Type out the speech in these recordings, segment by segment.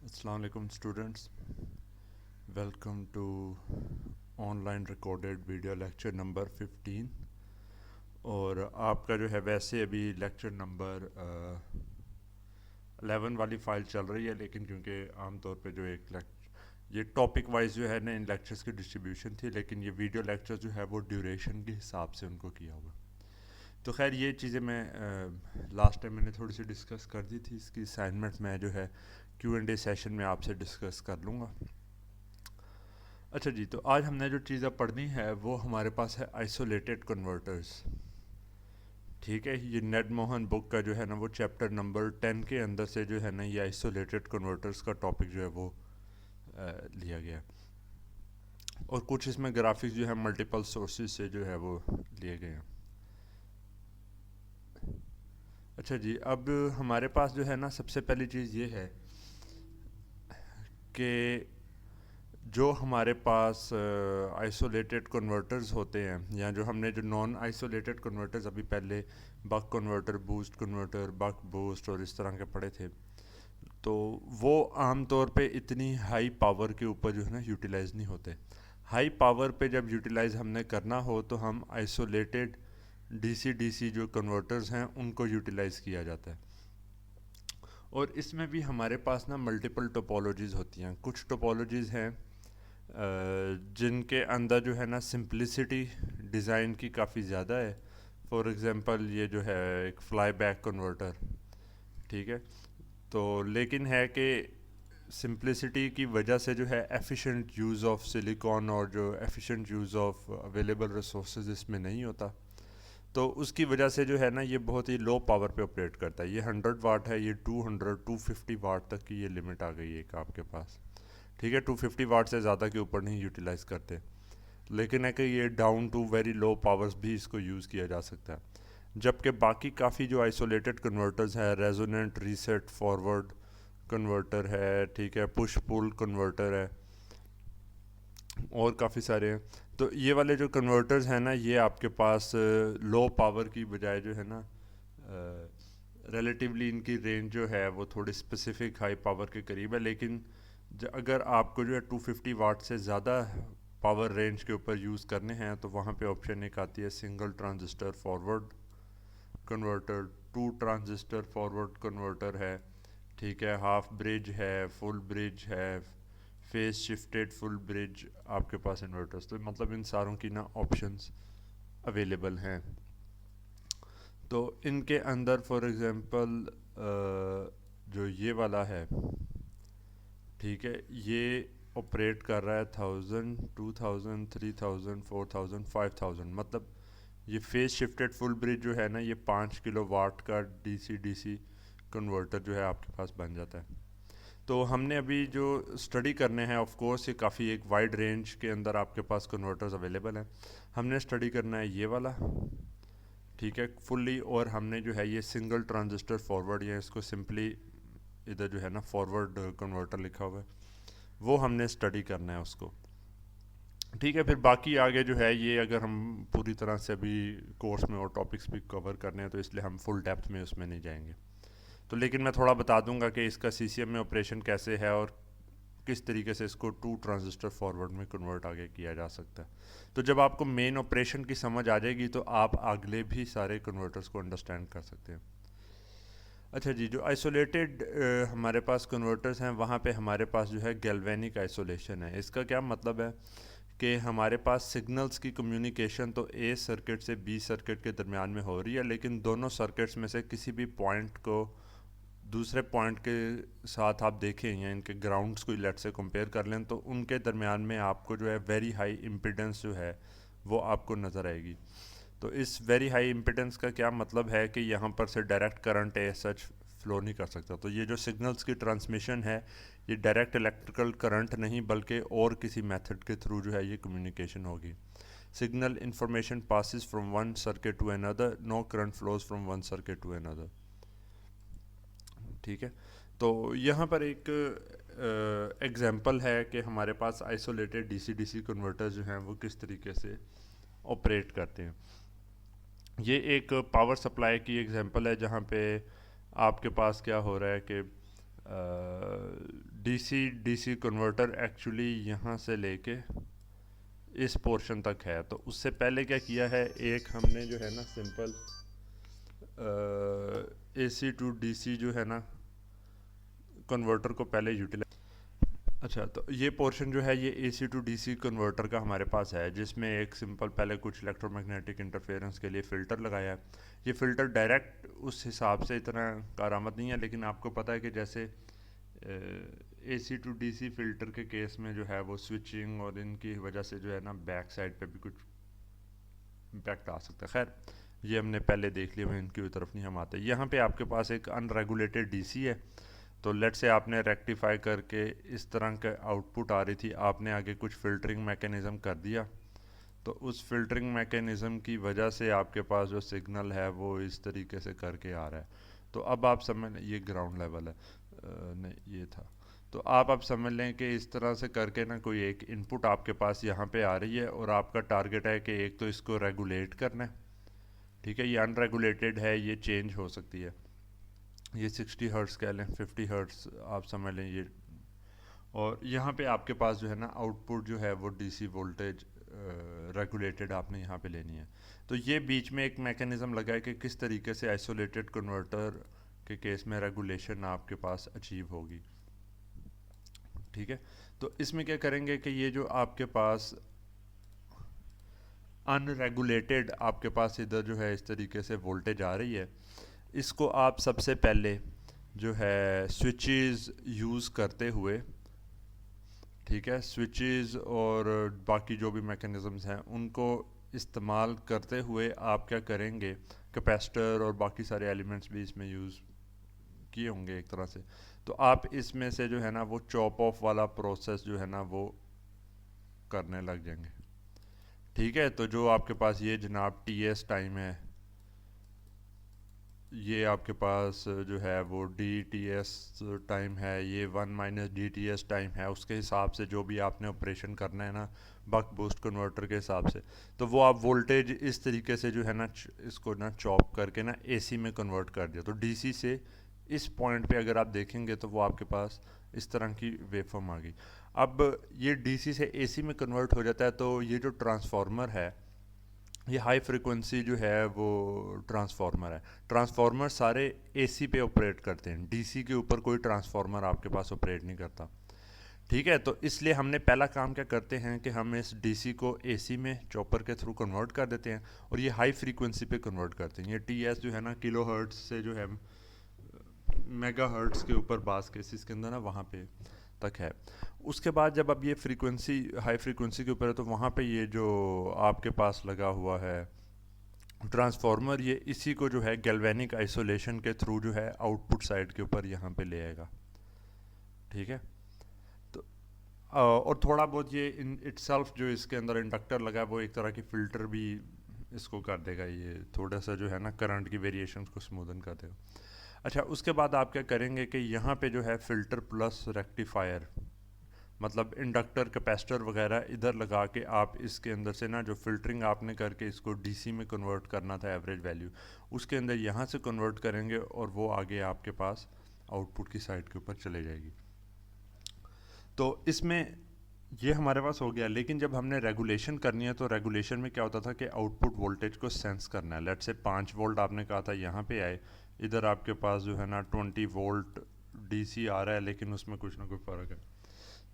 Assalamu alaikum students, welcome to online recorded video lecture number 15। और आपका जो है वैसे अभी लेक्चर नंबर 11 वाली फ़ाइल चल रही है, लेकिन क्योंकि आमतौर पे जो ये टॉपिक वाइज जो है ना इन लेक्चर्स की डिस्ट्रीब्यूशन थी, लेकिन ये वीडियो लेक्चर जो है वो ड्यूरेशन के हिसाब से उनको किया हुआ। तो खैर ये चीज़ें मैं लास्ट टाइम मैंने थोड़ी सी डिस्कस कर दी थी। इसकी असाइनमेंट मैं जो है Q&A सेशन में आपसे डिस्कस कर लूँगा। अच्छा जी, तो आज हमने जो चीज़ें पढ़नी है वो हमारे पास है आइसोलेटेड कन्वर्टर्स। ठीक है, ये नेड मोहन बुक का जो है ना वो चैप्टर नंबर 10 के अंदर से जो है ना ये आइसोलेटेड कन्वर्टर्स का टॉपिक जो है वो लिया गया। और कुछ इसमें ग्राफिक्स जो है मल्टीपल सोर्सेज से जो है वो लिए गए हैं। अच्छा जी, अब हमारे पास जो है ना सबसे पहली चीज़ ये है कि जो हमारे पास आइसोलेटेड कन्वर्टर्स होते हैं, या जो हमने जो नॉन आइसोलेटेड कन्वर्टर्स अभी पहले buck converter, boost converter, buck boost और इस तरह के पढ़े थे, तो वो आम तौर पे इतनी हाई पावर के ऊपर जो है ना यूटिलाइज नहीं होते। हाई पावर पे जब यूटिलाइज हमने करना हो तो हम आइसोलेटेड डीसी डीसी जो कन्वर्टर्स हैं उनको यूटिलाइज किया जाता है। और इसमें भी हमारे पास ना मल्टीपल टोपोलॉजीज़ होती हैं। कुछ टोपोलॉजीज़ हैं जिनके अंदर जो है ना सिंप्लिसिटी डिज़ाइन की काफ़ी ज़्यादा है। फॉर एग्ज़ाम्पल ये जो है एक फ्लाई बैक कन्वर्टर, ठीक है। तो लेकिन है कि सिंप्लिसिटी की वजह से जो है एफिशिएंट यूज़ ऑफ सिलिकॉन और जो efficient use of available resources इसमें नहीं होता। तो उसकी वजह से जो है ना ये बहुत ही लो पावर पे ऑपरेट करता है। ये 100 वाट है, ये 250 वाट तक की ये लिमिट आ गई है एक आपके पास। ठीक है, 250 वाट से ज़्यादा के ऊपर नहीं यूटिलाइज़ करते, लेकिन है कि ये down to very low powers भी इसको यूज़ किया जा सकता है। जबकि बाकी काफ़ी जो आइसोलेटेड कन्वर्टर्स हैं, रेजोनेंट रीसेट फॉरवर्ड कन्वर्टर है, ठीक है, पुश पुल कन्वर्टर है, और काफ़ी सारे हैं। तो ये वाले जो कन्वर्टर्स हैं ना ये आपके पास लो पावर की बजाय जो है ना रिलेटिवली इनकी रेंज जो है वो थोड़ी स्पेसिफिक हाई पावर के करीब है। लेकिन अगर आपको जो है 250 वाट से ज़्यादा पावर रेंज के ऊपर यूज़ करने हैं तो वहाँ पे ऑप्शन एक आती है single transistor forward converter, two transistor forward converter है, ठीक है, हाफ ब्रिज है, फुल ब्रिज है, फेस शिफ्टेड फुल ब्रिज आपके पास इन्वर्टर्स। तो मतलब इन सारों की ना ऑप्शंस अवेलेबल हैं। तो इनके अंदर फॉर एग्जांपल जो ये वाला है, ठीक है, ये ऑपरेट कर रहा है 1000, 2000, 3000, 4000, 5000। मतलब ये फेस शिफ्टेड फुल ब्रिज जो है ना ये 5 किलो वाट का डीसी डीसी कन्वर्टर जो है आपके पास बन जाता है। तो हमने अभी जो स्टडी करने हैं, ऑफ कोर्स ये काफ़ी एक वाइड रेंज के अंदर आपके पास कन्वर्टर्स अवेलेबल हैं। हमने स्टडी करना है ये वाला, ठीक है, फुल्ली। और हमने जो है ये सिंगल ट्रांजिस्टर फॉरवर्ड, या इसको सिंपली इधर जो है ना फॉरवर्ड कन्वर्टर लिखा हुआ है, वो हमने स्टडी करना है उसको। ठीक है, फिर बाकी आगे जो है ये अगर हम पूरी तरह से अभी कोर्स में और टॉपिक्स भी कवर करने हैं तो इसलिए हम फुल डेप्थ में उसमें नहीं जाएंगे। तो लेकिन मैं थोड़ा बता दूंगा कि इसका सीसीएम में ऑपरेशन कैसे है और किस तरीके से इसको टू ट्रांजिस्टर फॉरवर्ड में कन्वर्ट आगे किया जा सकता है। तो जब आपको मेन ऑपरेशन की समझ आ जाएगी तो आप अगले भी सारे कन्वर्टर्स को अंडरस्टैंड कर सकते हैं। अच्छा जी, जो आइसोलेटेड हमारे पास कन्वर्टर्स हैं वहाँ पे हमारे पास जो है गैल्वेनिक आइसोलेशन है। इसका क्या मतलब है कि हमारे पास सिग्नल्स की कम्युनिकेशन तो ए सर्किट से बी सर्किट के दरमियान में हो रही है, लेकिन दोनों सर्किट्स में से किसी भी पॉइंट को दूसरे पॉइंट के साथ आप देखें या इनके ग्राउंड्स को लेट से कंपेयर कर लें तो उनके दरमियान में आपको जो है वेरी हाई इम्पिडेंस जो है वो आपको नज़र आएगी। तो इस वेरी हाई इम्पिडेंस का क्या मतलब है कि यहाँ पर से डायरेक्ट करंट ए सच फ्लो नहीं कर सकता। तो ये जो सिग्नल्स की ट्रांसमिशन है ये डायरेक्ट इलेक्ट्रिकल करंट नहीं बल्कि और किसी मेथड के थ्रू जो है ये कम्युनिकेशन होगी। Signal information passes from one circuit to another, no current flows from one circuit to another. ठीक है, तो यहाँ पर एक एग्जांपल है कि हमारे पास आइसोलेटेड डीसी डीसी कन्वर्टर्स जो हैं वो किस तरीके से ऑपरेट करते हैं। ये एक पावर सप्लाई की एग्जांपल है जहाँ पे आपके पास क्या हो रहा है कि डीसी डीसी कन्वर्टर एक्चुअली यहाँ से लेके इस पोर्शन तक है। तो उससे पहले क्या किया है, एक हमने जो है ना सिंपल एसी टू डीसी जो है ना कन्वर्टर को पहले यूटिलाइज। अच्छा, तो ये पोर्शन जो है ये एसी टू डीसी कन्वर्टर का हमारे पास है, जिसमें एक सिंपल पहले कुछ इलेक्ट्रोमैग्नेटिक इंटरफेरेंस के लिए फ़िल्टर लगाया है। ये फ़िल्टर डायरेक्ट उस हिसाब से इतना कारआमद नहीं है, लेकिन आपको पता है कि जैसे एसी टू डीसी फ़िल्टर के केस में जो है वो स्विचिंग और इनकी वजह से जो है ना बैक साइड पे भी कुछ इम्पैक्ट आ सकता है। खैर ये हमने पहले देख लिया, इनकी तरफ नहीं हम आते। यहाँ पे आपके पास एक अनरेगुलेटेड डीसी है। तो लेट से आपने रेक्टिफाई करके इस तरह का आउटपुट आ रही थी, आपने आगे कुछ फ़िल्टरिंग मैकेनिज़्म कर दिया, तो उस फ़िल्टरिंग मैकेनिज़्म की वजह से आपके पास जो सिग्नल है वो इस तरीके से करके आ रहा है। तो अब आप समझ, ये ग्राउंड लेवल है, नहीं ये था। तो आप अब समझ लें कि इस तरह से करके ना कोई एक इनपुट आपके पास यहाँ पे आ रही है, और आपका टारगेट है कि एक तो इसको रेगुलेट करना है, ठीक है। ये अनरेगुलेटेड है, ये चेंज हो सकती है, ये 60 हर्ट्ज़ कह लें, 50 हर्ट्ज़ आप समझ लें ये। और यहाँ पे आपके पास जो है ना आउटपुट जो है वो डीसी वोल्टेज रेगुलेटेड आपने यहाँ पे लेनी है। तो ये बीच में एक मैकेनिज़्म लगा है कि किस तरीके से आइसोलेटेड कन्वर्टर के केस में रेगुलेशन आपके पास अचीव होगी, ठीक है। तो इसमें क्या करेंगे कि ये जो आपके पास अनरेगुलेटेड आपके पास इधर जो है इस तरीके से वोल्टेज आ रही है, इसको आप सबसे पहले जो है स्विचेस यूज़ करते हुए, ठीक है, स्विचेस और बाकी जो भी मैकेनिज़म्स हैं उनको इस्तेमाल करते हुए आप क्या करेंगे, कैपेसिटर और बाकी सारे एलिमेंट्स भी इसमें यूज़ किए होंगे एक तरह से। तो आप इसमें से जो है ना वो चॉप ऑफ वाला प्रोसेस जो है ना वो करने लग जाएंगे, ठीक है। तो जो आपके पास ये जनाब टीएस टाइम है, ये आपके पास जो है वो डी टी एस टाइम है, ये 1 - डी टी एस टाइम है, उसके हिसाब से जो भी आपने ऑपरेशन करना है ना बक बूस्ट कन्वर्टर के हिसाब से, तो वो आप वोल्टेज इस तरीके से जो है ना इसको ना चॉप करके ना एसी में कन्वर्ट कर दिया। तो डीसी से इस पॉइंट पे अगर आप देखेंगे तो वो आपके पास इस तरह की वेवफॉर्म आ गई। अब ये डीसी से एसी में कन्वर्ट हो जाता है, तो ये जो ट्रांसफार्मर है, ये हाई फ्रिक्वेंसी जो है वो ट्रांसफार्मर है। ट्रांसफार्मर सारे एसी पे ऑपरेट करते हैं, डीसी के ऊपर कोई ट्रांसफार्मर आपके पास ऑपरेट नहीं करता, ठीक है। तो इसलिए हमने पहला काम क्या करते हैं कि हम इस डीसी को एसी में चॉपर के थ्रू कन्वर्ट कर देते हैं, और ये हाई फ्रीक्वेंसी पे कन्वर्ट करते हैं। ये टीएस जो है ना किलो हर्ट्स से जो है मेगा हर्ट्स के ऊपर बास केसेस के अंदर ना वहाँ पे तक है। उसके बाद जब अब ये फ्रीक्वेंसी हाई फ्रीक्वेंसी के ऊपर है, तो वहाँ पे ये जो आपके पास लगा हुआ है ट्रांसफार्मर, ये इसी को जो है गैल्वेनिक आइसोलेशन के थ्रू जो है आउटपुट साइड के ऊपर यहाँ पे ले आएगा, ठीक है। तो और थोड़ा बहुत ये इन इटसेल्फ जो इसके अंदर इंडक्टर लगा है वो एक तरह की फ़िल्टर भी इसको कर देगा, ये थोड़ा सा जो है ना करंट की वेरिएशंस को स्मूदन कर देगा। अच्छा, उसके बाद आप क्या करेंगे कि यहाँ पे जो है फ़िल्टर प्लस रेक्टिफायर, मतलब इंडक्टर कैपेसिटर वगैरह इधर लगा के आप इसके अंदर से ना जो फ़िल्टरिंग आपने करके इसको डीसी में कन्वर्ट करना था एवरेज वैल्यू, उसके अंदर यहाँ से कन्वर्ट करेंगे और वो आगे आपके पास आउटपुट की साइड के ऊपर चले जाएगी। तो इसमें ये हमारे पास हो गया। लेकिन जब हमने रेगुलेशन करनी है, तो रेगुलेशन में क्या होता था कि आउटपुट वोल्टेज को सेंस करना है। लेट से 5 वोल्ट आपने कहा था यहाँ पे आए, इधर आपके पास जो है ना 20 वोल्ट डीसी आ रहा है, लेकिन उसमें कुछ ना कुछ फ़र्क है।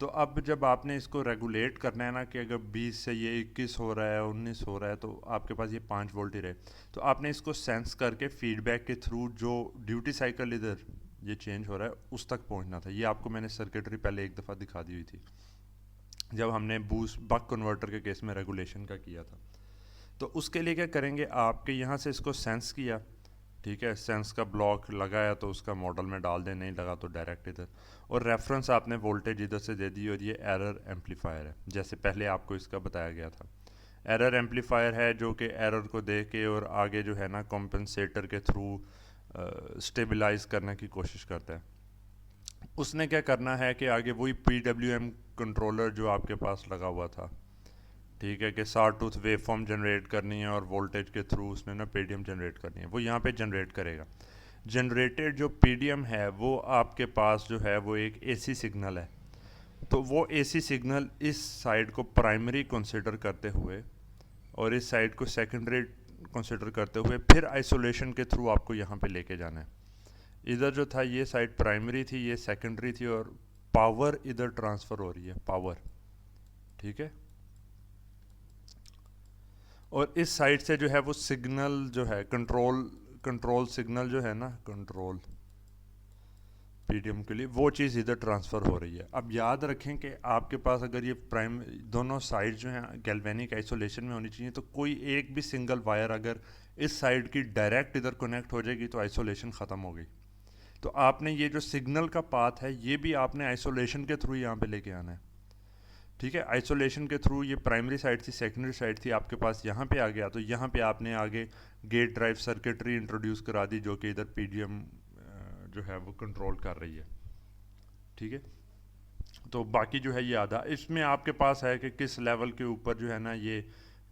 तो अब जब आपने इसको रेगुलेट करना है ना कि अगर 20 से ये 21 हो रहा है, 19 हो रहा है, तो आपके पास ये 5 वोल्ट ही रहे, तो आपने इसको सेंस करके फीडबैक के थ्रू जो ड्यूटी साइकिल इधर ये चेंज हो रहा है उस तक पहुंचना था। ये आपको मैंने सर्किटरी पहले एक दफ़ा दिखा दी हुई थी जब हमने बूस्ट बक कन्वर्टर के केस में रेगुलेशन का किया था। तो उसके लिए क्या करेंगे, आपके यहाँ से इसको सेंस किया, ठीक है, सेंस का ब्लॉक लगाया तो उसका मॉडल में डाल दें, नहीं लगा तो डायरेक्ट इधर, और रेफरेंस आपने वोल्टेज इधर से दे दी, और ये एरर एम्पलीफायर है जैसे पहले आपको इसका बताया गया था। एरर एम्पलीफायर है जो कि एरर को दे के और आगे जो है ना कॉम्पनसेटर के थ्रू स्टेबलाइज करने की कोशिश करता है। उसने क्या करना है कि आगे वही PWM कंट्रोलर जो आपके पास लगा हुआ था, ठीक है, कि साटूथ वेव फॉर्म जनरेट करनी है और वोल्टेज के थ्रू उसने ना PWM जनरेट करनी है, वो यहाँ पे जनरेट करेगा। जनरेटेड जो पीडीएम है वो आपके पास जो है वो एक एसी सिग्नल है, तो वो एसी सिग्नल इस साइड को प्राइमरी कंसिडर करते हुए और इस साइड को सेकेंडरी कंसिडर करते हुए फिर आइसोलेशन के थ्रू आपको यहाँ पे लेके जाना है। इधर जो था ये साइड प्राइमरी थी, ये सेकेंडरी थी, और पावर इधर ट्रांसफ़र हो रही है, पावर, ठीक है। और इस साइड से जो है वो सिग्नल जो है कंट्रोल सिग्नल जो है ना, कंट्रोल पीडीएम के लिए, वो चीज़ इधर ट्रांसफ़र हो रही है। अब याद रखें कि आपके पास अगर ये प्राइम दोनों साइड जो हैं गैल्वेनिक आइसोलेशन में होनी चाहिए, तो कोई एक भी सिंगल वायर अगर इस साइड की डायरेक्ट इधर कनेक्ट हो जाएगी तो आइसोलेशन ख़त्म हो गई। तो आपने ये जो सिग्नल का पाथ है ये भी आपने आइसोलेशन के थ्रू यहाँ पे लेके आना है, ठीक है। आइसोलेशन के थ्रू ये प्राइमरी साइड थी, सेकेंडरी साइड थी, आपके पास यहाँ पे आ गया, तो यहाँ पे आपने आगे गेट ड्राइव सर्किटरी इंट्रोड्यूस करा दी जो कि इधर पीडीएम जो है वो कंट्रोल कर रही है, ठीक है। तो बाकी जो है ये आधा, इसमें आपके पास है कि किस लेवल के ऊपर जो है ना ये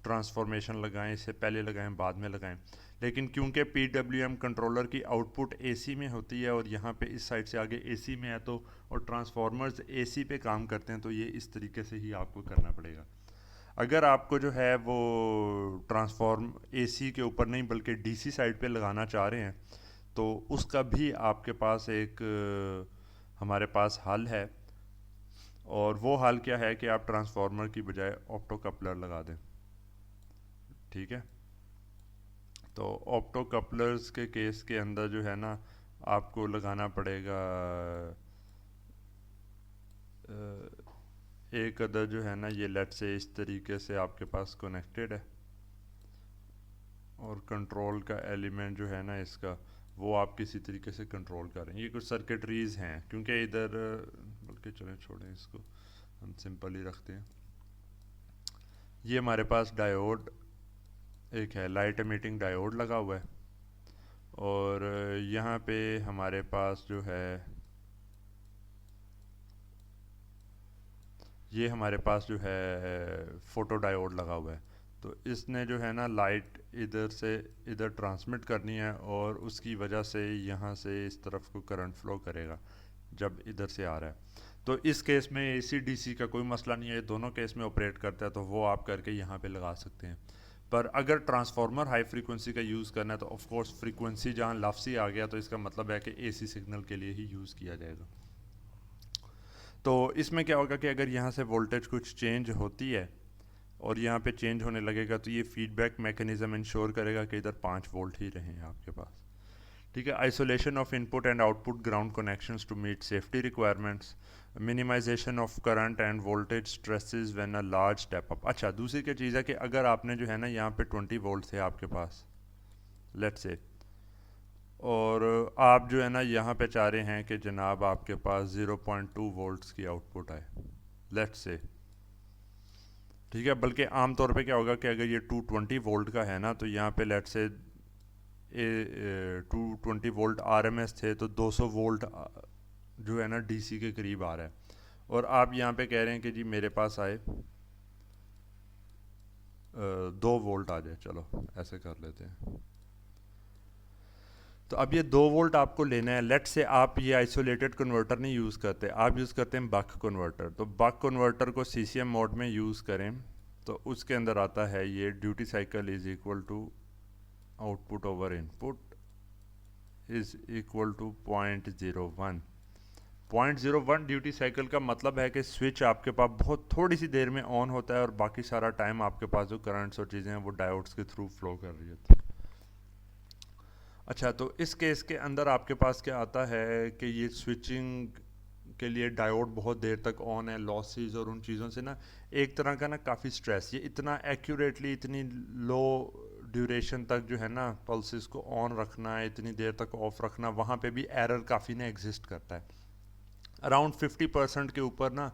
ट्रांसफॉर्मेशन लगाएं, इससे पहले लगाएं, बाद में लगाएं। लेकिन क्योंकि पीडब्ल्यूएम कंट्रोलर की आउटपुट एसी में होती है और यहाँ पे इस साइड से आगे एसी में है, तो और ट्रांसफॉर्मर्स एसी पे काम करते हैं, तो ये इस तरीके से ही आपको करना पड़ेगा। अगर आपको जो है वो ट्रांसफॉर्म एसी के ऊपर नहीं बल्कि डीसी साइड पे लगाना चाह रहे हैं, तो उसका भी आपके पास एक हमारे पास हल है। और वो हल क्या है कि आप ट्रांसफार्मर की बजाय ऑप्टो कपलर लगा दें, ठीक है। तो ऑप्टो कपलर्स के केस के अंदर जो है ना आपको लगाना पड़ेगा एक अदर जो है ना ये लेट से इस तरीके से आपके पास कनेक्टेड है, और कंट्रोल का एलिमेंट जो है ना इसका वो आप किसी तरीके से कंट्रोल कर रहे हैं। ये कुछ सर्किटरीज हैं, क्योंकि इधर बल्कि चलें छोड़ें इसको, हम सिंपल ही रखते हैं। ये हमारे पास डायोड एक है, लाइट एमिटिंग डायोड लगा हुआ है, और यहाँ पे हमारे पास जो है ये हमारे पास जो है फोटो डायोड लगा हुआ है। तो इसने जो है ना लाइट इधर से इधर ट्रांसमिट करनी है, और उसकी वजह से यहाँ से इस तरफ को करंट फ्लो करेगा जब इधर से आ रहा है। तो इस केस में एसी डीसी का कोई मसला नहीं है, दोनों केस में ऑपरेट करता है, तो वो आप करके यहाँ पे लगा सकते हैं। पर अगर ट्रांसफार्मर हाई फ्रीक्वेंसी का यूज़ करना है तो ऑफ कोर्स फ्रीक्वेंसी जहाँ लफ्सी आ गया तो इसका मतलब है कि एसी सिग्नल के लिए ही यूज़ किया जाएगा। तो इसमें क्या होगा कि अगर यहाँ से वोल्टेज कुछ चेंज होती है और यहाँ पे चेंज होने लगेगा, तो ये फीडबैक मैकेनिज्म इंश्योर करेगा कि इधर 5 वोल्ट ही रहें आपके पास, ठीक है। Isolation of input and output ground connections to meet safety requirements, minimisation of current and voltage stresses when a large step up. अच्छा, दूसरी क्या चीज़ है कि अगर आपने जो है ना यहाँ पे 20 वोल्ट थे आपके पास लेट्स से, और आप जो है ना यहाँ पे चाह रहे हैं कि जनाब आपके पास 0.2 वोल्ट्स की आउटपुट आए लेट्स से, ठीक है। बल्कि आम तौर पे क्या होगा कि अगर ये 220 वोल्ट का है ना, तो यहाँ पे लेट्स से 220 वोल्ट आरएमएस थे, तो 200 वोल्ट जो है ना डीसी के करीब आ रहा है, और आप यहाँ पे कह रहे हैं कि जी मेरे पास आए 2 वोल्ट आ जाए, चलो ऐसे कर लेते हैं। तो अब ये 2 वोल्ट आपको लेना है। लेट से आप ये आइसोलेटेड कन्वर्टर नहीं यूज़ करते, आप यूज़ करते हैं बक कन्वर्टर। तो बक कन्वर्टर को सीसीएम मोड में यूज़ करें तो उसके अंदर आता है ये duty cycle is equal to output over input is equal to 0.01। 0.01 duty cycle का मतलब है कि स्विच आपके पास बहुत थोड़ी सी देर में ऑन होता है और बाकी सारा टाइम आपके पास जो करंट्स और चीज़ें हैं वो डायोड्स के थ्रू फ्लो कर रही होती है। अच्छा, तो इस केस के अंदर आपके पास क्या आता है कि ये स्विचिंग के लिए डायोड बहुत देर तक ऑन है, लॉसेस और उन चीज़ों से ना एक तरह का ना काफ़ी स्ट्रेस, ये इतना एक्यूरेटली इतनी लो ड्यूरेशन तक जो है ना पल्सेस को ऑन रखना है, इतनी देर तक ऑफ रखना, वहाँ पे भी एरर काफ़ी ना एग्जिस्ट करता है। अराउंड 50% के ऊपर ना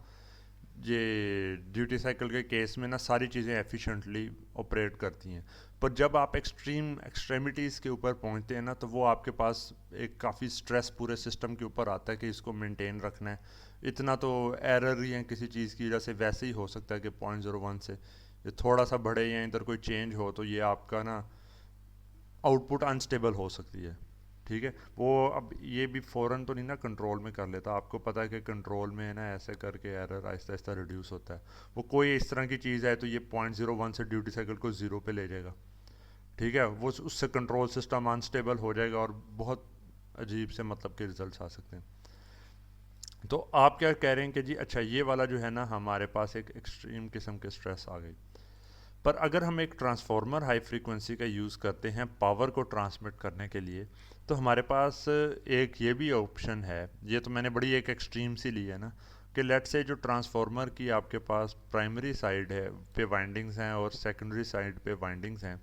ये ड्यूटी साइकिल के केस में ना सारी चीज़ें एफिशिएंटली ऑपरेट करती हैं। पर जब आप एक्सट्रीमिटीज़ के ऊपर पहुंचते हैं ना, तो वो आपके पास एक काफ़ी स्ट्रेस पूरे सिस्टम के ऊपर आता है कि इसको मेंटेन रखना है। इतना तो एरर ही है किसी चीज़ की वजह से वैसे ही हो सकता है कि 0.01 से ये थोड़ा सा बढ़े या इधर कोई चेंज हो तो ये आपका ना आउटपुट अनस्टेबल हो सकती है, ठीक है, वो अब ये भी फ़ौरन तो नहीं ना कंट्रोल में कर लेता, आपको पता है कि कंट्रोल में है ना ऐसे करके एरर आहिस्ता आहिस्ता रिड्यूस होता है। वो कोई इस तरह की चीज़ है तो ये 0.01 से ड्यूटी साइकिल को ज़ीरो पे ले जाएगा। ठीक है, वो उससे कंट्रोल सिस्टम अनस्टेबल हो जाएगा और बहुत अजीब से मतलब के रिजल्ट्स आ सकते हैं। तो आप क्या कह रहे हैं कि जी अच्छा ये वाला जो है ना हमारे पास एक एक्सट्रीम किस्म के स्ट्रेस आ गई। पर अगर हम एक ट्रांसफार्मर हाई फ्रीक्वेंसी का यूज़ करते हैं पावर को ट्रांसमिट करने के लिए, तो हमारे पास एक ये भी ऑप्शन है। ये तो मैंने बड़ी एक एक्सट्रीम सी ली है ना, कि लेट से जो ट्रांसफार्मर की आपके पास प्राइमरी साइड है पे वाइंडिंग्स हैं और सेकेंडरी साइड पे वाइंडिंग्स हैं,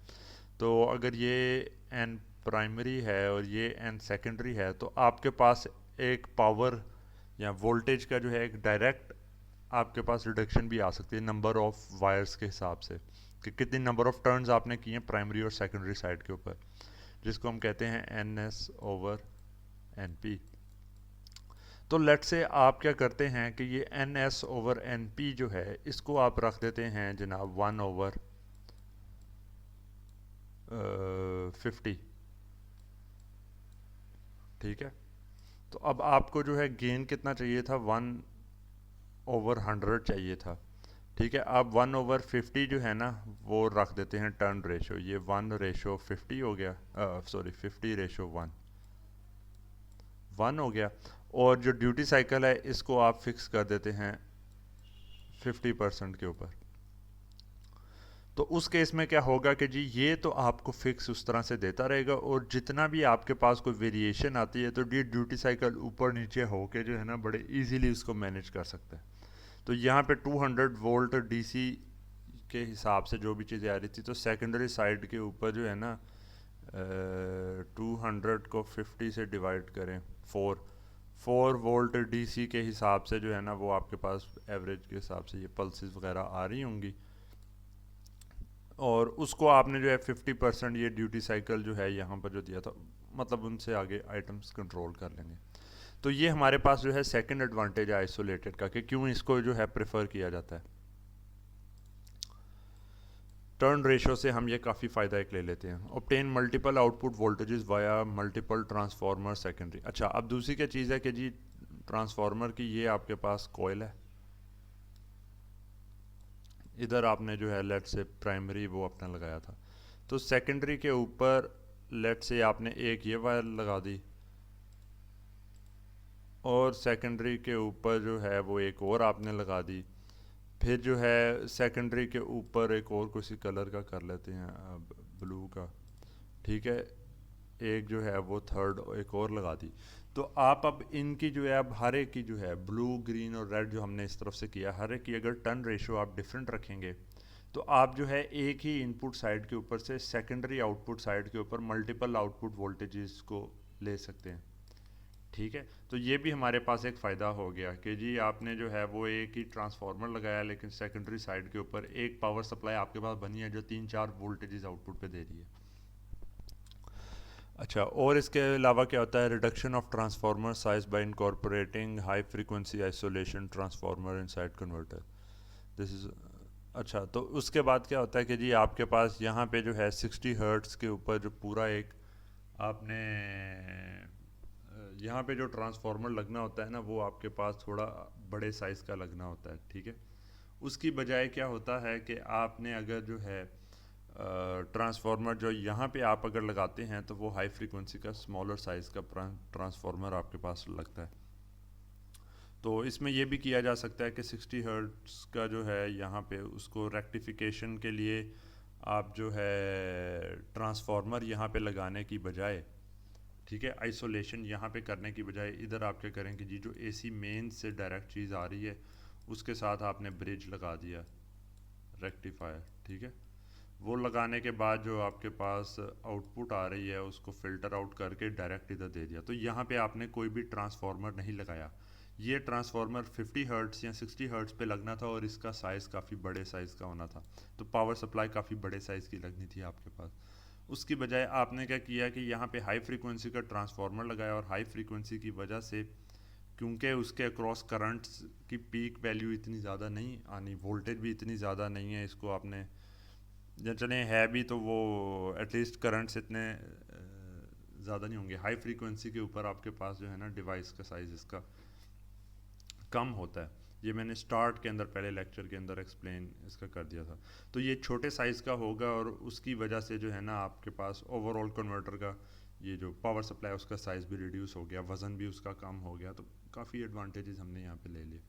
तो अगर ये एन प्राइमरी है और ये एन सेकेंडरी है, तो आपके पास एक पावर या वोल्टेज का जो है एक डायरेक्ट आपके पास रिडक्शन भी आ सकती है नंबर ऑफ वायर्स के हिसाब से, कि कितनी नंबर ऑफ टर्न्स आपने किए प्राइमरी और सेकेंडरी साइड के ऊपर, जिसको हम कहते हैं N S over N P. तो लेट से आप क्या करते हैं कि ये N S over N P जो है इसको आप रख देते हैं जनाब 1/50। ठीक है, तो अब आपको जो है गेन कितना चाहिए था, 1/100 चाहिए था। ठीक है, अब 1/50 जो है ना वो रख देते हैं टर्न रेशो, ये 1/50 हो गया, सॉरी 50/1 हो गया। और जो ड्यूटी साइकिल है इसको आप फिक्स कर देते हैं 50% के ऊपर। तो उस केस में क्या होगा कि जी ये तो आपको फिक्स उस तरह से देता रहेगा, और जितना भी आपके पास कोई वेरिएशन आती है तो ये ड्यूटी साइकिल ऊपर नीचे होके जो है ना बड़े इजीली उसको मैनेज कर सकता है। तो यहाँ पे 200 वोल्ट डीसी के हिसाब से जो भी चीज़ें आ रही थी, तो सेकेंडरी साइड के ऊपर जो है ना 200 को 50 से डिवाइड करें, 4 वोल्ट डीसी के हिसाब से जो है ना वो आपके पास एवरेज के हिसाब से ये पल्सेस वगैरह आ रही होंगी, और उसको आपने जो है 50% ये ड्यूटी साइकिल जो है यहाँ पर जो दिया था, मतलब उनसे आगे आइटम्स कंट्रोल कर लेंगे। तो ये हमारे पास जो है सेकंड एडवांटेज है आइसोलेटेड का, कि क्यों इसको जो है प्रेफर किया जाता है। टर्न रेशो से हम ये काफ़ी फ़ायदा एक ले लेते हैं। Obtain multiple output voltages via multiple transformer secondary. अच्छा, अब दूसरी क्या चीज़ है कि जी ट्रांसफार्मर की ये आपके पास कोयल है, इधर आपने जो है लेट से प्राइमरी वो अपना लगाया था, तो सेकेंडरी के ऊपर लेट से आपने एक ये वायर लगा दी, और सेकेंडरी के ऊपर जो है वो एक और आपने लगा दी, फिर जो है सेकेंडरी के ऊपर एक और किसी कलर का कर लेते हैं, ब्लू का। ठीक है, एक जो है वो थर्ड एक और लगा दी। तो आप अब इनकी जो है अब हर एक की जो है ब्लू ग्रीन और रेड जो हमने इस तरफ से किया, हर एक की अगर टर्न रेशो आप डिफरेंट रखेंगे, तो आप जो है एक ही इनपुट साइड के ऊपर से सेकेंडरी आउटपुट साइड के ऊपर मल्टीपल आउटपुट वोल्टेजेस को ले सकते हैं। ठीक है, तो ये भी हमारे पास एक फ़ायदा हो गया कि जी आपने जो है वो एक ही ट्रांसफार्मर लगाया, लेकिन सेकेंडरी साइड के ऊपर एक पावर सप्लाई आपके पास बनी है जो 3-4 वोल्टेजेस आउटपुट पे दे रही है। अच्छा, और इसके अलावा क्या होता है, reduction of transformer size bye incorporating high frequency isolation transformer inside converter, this is. अच्छा, तो उसके बाद क्या होता है कि जी आपके पास यहाँ पे जो है 60 हर्ट्स के ऊपर जो पूरा एक आपने यहाँ पे जो ट्रांसफार्मर लगना होता है ना वो आपके पास थोड़ा बड़े साइज़ का लगना होता है। ठीक है, उसकी बजाय क्या होता है कि आपने अगर जो है ट्रांसफार्मर जो यहाँ पे आप अगर लगाते हैं तो वो हाई फ्रीक्वेंसी का स्मॉलर साइज़ का ट्रांसफार्मर आपके पास लगता है। तो इसमें ये भी किया जा सकता है कि 60 हर्ट्स का जो है यहाँ पे उसको रेक्टिफिकेशन के लिए आप जो है ट्रांसफार्मर यहाँ पे लगाने की बजाय, ठीक है, आइसोलेशन यहाँ पे करने की बजाय इधर आप क्या करें कि जी जो एसी मेन से डायरेक्ट चीज़ आ रही है उसके साथ आपने ब्रिज लगा दिया, रेक्टिफायर। ठीक है, वो लगाने के बाद जो आपके पास आउटपुट आ रही है उसको फ़िल्टर आउट करके डायरेक्ट इधर दे दिया, तो यहाँ पे आपने कोई भी ट्रांसफार्मर नहीं लगाया। ये ट्रांसफार्मर 50 हर्ट्स या 60 हर्ट्स पे लगना था और इसका साइज़ काफ़ी बड़े साइज़ का होना था, तो पावर सप्लाई काफ़ी बड़े साइज़ की लगनी थी आपके पास। उसकी बजाय आपने क्या किया कि यहाँ पे हाई फ्रीक्वेंसी का ट्रांसफार्मर लगाया, और हाई फ्रीक्वेंसी की वजह से क्योंकि उसके अक्रॉस करंट्स की पीक वैल्यू इतनी ज़्यादा नहीं आनी, वोल्टेज भी इतनी ज़्यादा नहीं है, इसको आपने या चले है भी तो वो एटलीस्ट करंट्स इतने ज़्यादा नहीं होंगे। हाई फ्रीक्वेंसी के ऊपर आपके पास जो है ना डिवाइस का साइज़ इसका कम होता है। ये मैंने स्टार्ट के अंदर पहले लेक्चर के अंदर एक्सप्लेन इसका कर दिया था। तो ये छोटे साइज़ का होगा और उसकी वजह से जो है ना आपके पास ओवरऑल कन्वर्टर का ये जो पावर सप्लाई उसका साइज़ भी रिड्यूस हो गया, वज़न भी उसका कम हो गया, तो काफ़ी एडवांटेजेस हमने यहाँ पे ले लिए।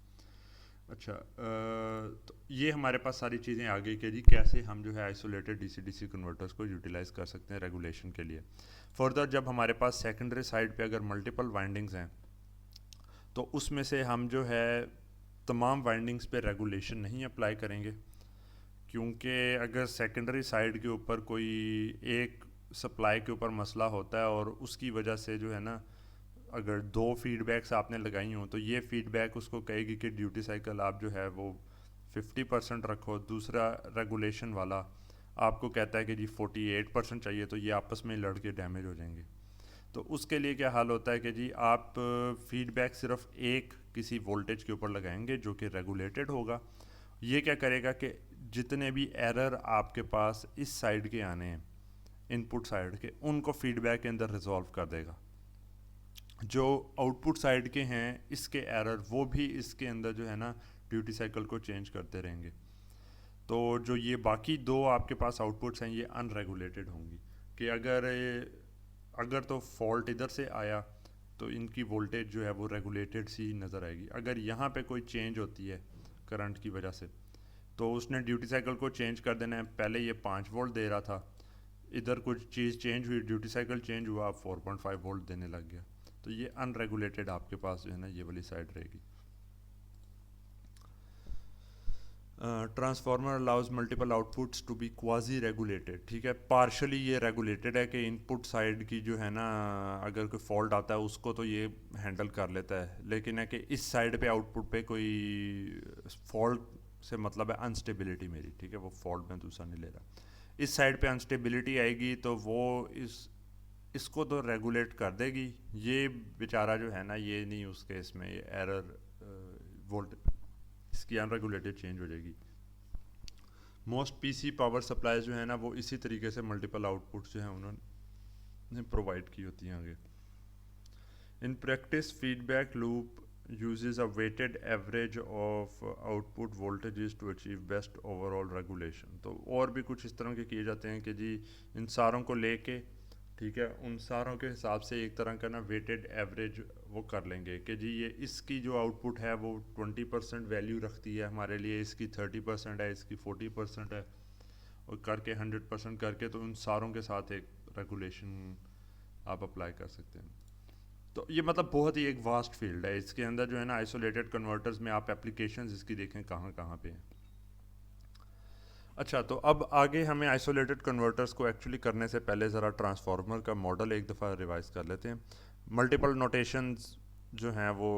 अच्छा, तो ये हमारे पास सारी चीज़ें आ गई कि जी कैसे हम जो है आइसोलेटेड डीसी डीसी कन्वर्टर्स को यूटिलाइज़ कर सकते हैं रेगुलेशन के लिए। फर्दर जब हमारे पास सेकेंडरी साइड पे अगर मल्टीपल वाइंडिंग्स हैं तो उसमें से हम जो है तमाम वाइंडिंग्स पे रेगुलेशन नहीं अप्लाई करेंगे, क्योंकि अगर सेकेंडरी साइड के ऊपर कोई एक सप्लाई के ऊपर मसला होता है और उसकी वजह से जो है ना अगर दो फीडबैक्स आपने लगाई हों तो ये फीडबैक उसको कहेगी कि ड्यूटी साइकिल आप जो है वो 50% रखो, दूसरा रेगुलेशन वाला आपको कहता है कि जी 48% चाहिए, तो ये आपस में लड़ के डैमेज हो जाएंगे। तो उसके लिए क्या हाल होता है कि जी आप फीडबैक सिर्फ एक किसी वोल्टेज के ऊपर लगाएंगे जो कि रेगुलेटेड होगा। ये क्या करेगा कि जितने भी एरर आपके पास इस साइड के आने हैं इनपुट साइड के, उनको फीडबैक के अंदर रिजॉल्व कर देगा। जो आउटपुट साइड के हैं इसके एरर वो भी इसके अंदर जो है ना ड्यूटी साइकिल को चेंज करते रहेंगे। तो जो ये बाकी दो आपके पास आउटपुट्स हैं ये अनरेगुलेटेड होंगी कि अगर तो फॉल्ट इधर से आया तो इनकी वोल्टेज जो है वो रेगुलेटेड सी नज़र आएगी। अगर यहाँ पे कोई चेंज होती है करंट की वजह से तो उसने ड्यूटी साइकिल को चेंज कर देना है। पहले ये 5 वोल्ट दे रहा था, इधर कुछ चीज़ चेंज हुई, ड्यूटी साइकिल चेंज हुआ, 4.5 वोल्ट देने लग गया। तो ये अनरेगुलेटेड आपके पास जो है ना ये वाली साइड रहेगी। Transformer allows multiple outputs to be quasi regulated. ठीक है, पार्शली ये रेगुलेटेड है कि इनपुट साइड की जो है ना अगर कोई फॉल्ट आता है उसको तो ये हैंडल कर लेता है, लेकिन है कि इस साइड पे आउटपुट पे कोई फॉल्ट से मतलब है अनस्टेबिलिटी मेरी, ठीक है, वो फॉल्ट में दूसरा नहीं ले रहा। इस साइड पे अनस्टेबिलिटी आएगी तो वो इसको तो रेगुलेट कर देगी। ये बेचारा जो है ना ये नहीं उसके इसमें ये एरर वोल्ट इसकी अनरेगुलेटेड चेंज हो जाएगी। मोस्ट पीसी पावर सप्लाई जो है ना वो इसी तरीके से मल्टीपल आउटपुट जो है उन्होंने प्रोवाइड की होती हैं आगे। In practice feedback loop uses a weighted average of output voltages to achieve best overall regulation। तो और भी कुछ इस तरह के किए जाते हैं कि जी इन सारों को लेके, ठीक है, उन सारों के हिसाब से एक तरह का ना वेटेड एवरेज वो कर लेंगे कि जी ये इसकी जो आउटपुट है वो 20% वैल्यू रखती है हमारे लिए, इसकी 30% है, इसकी 40% है, और करके 100% करके तो उन सारों के साथ एक रेगुलेशन आप अप्लाई कर सकते हैं। तो ये मतलब बहुत ही एक वास्ट फील्ड है। इसके अंदर जो है ना आइसोलेटेड कन्वर्टर्स में आप एप्लीकेशंस इसकी देखें कहाँ कहाँ पे हैं। अच्छा, तो अब आगे हमें आइसोलेटेड कन्वर्टर्स को एक्चुअली करने से पहले ज़रा ट्रांसफार्मर का मॉडल एक दफ़ा रिवाइज कर लेते हैं। मल्टीपल नोटेशंस जो हैं वो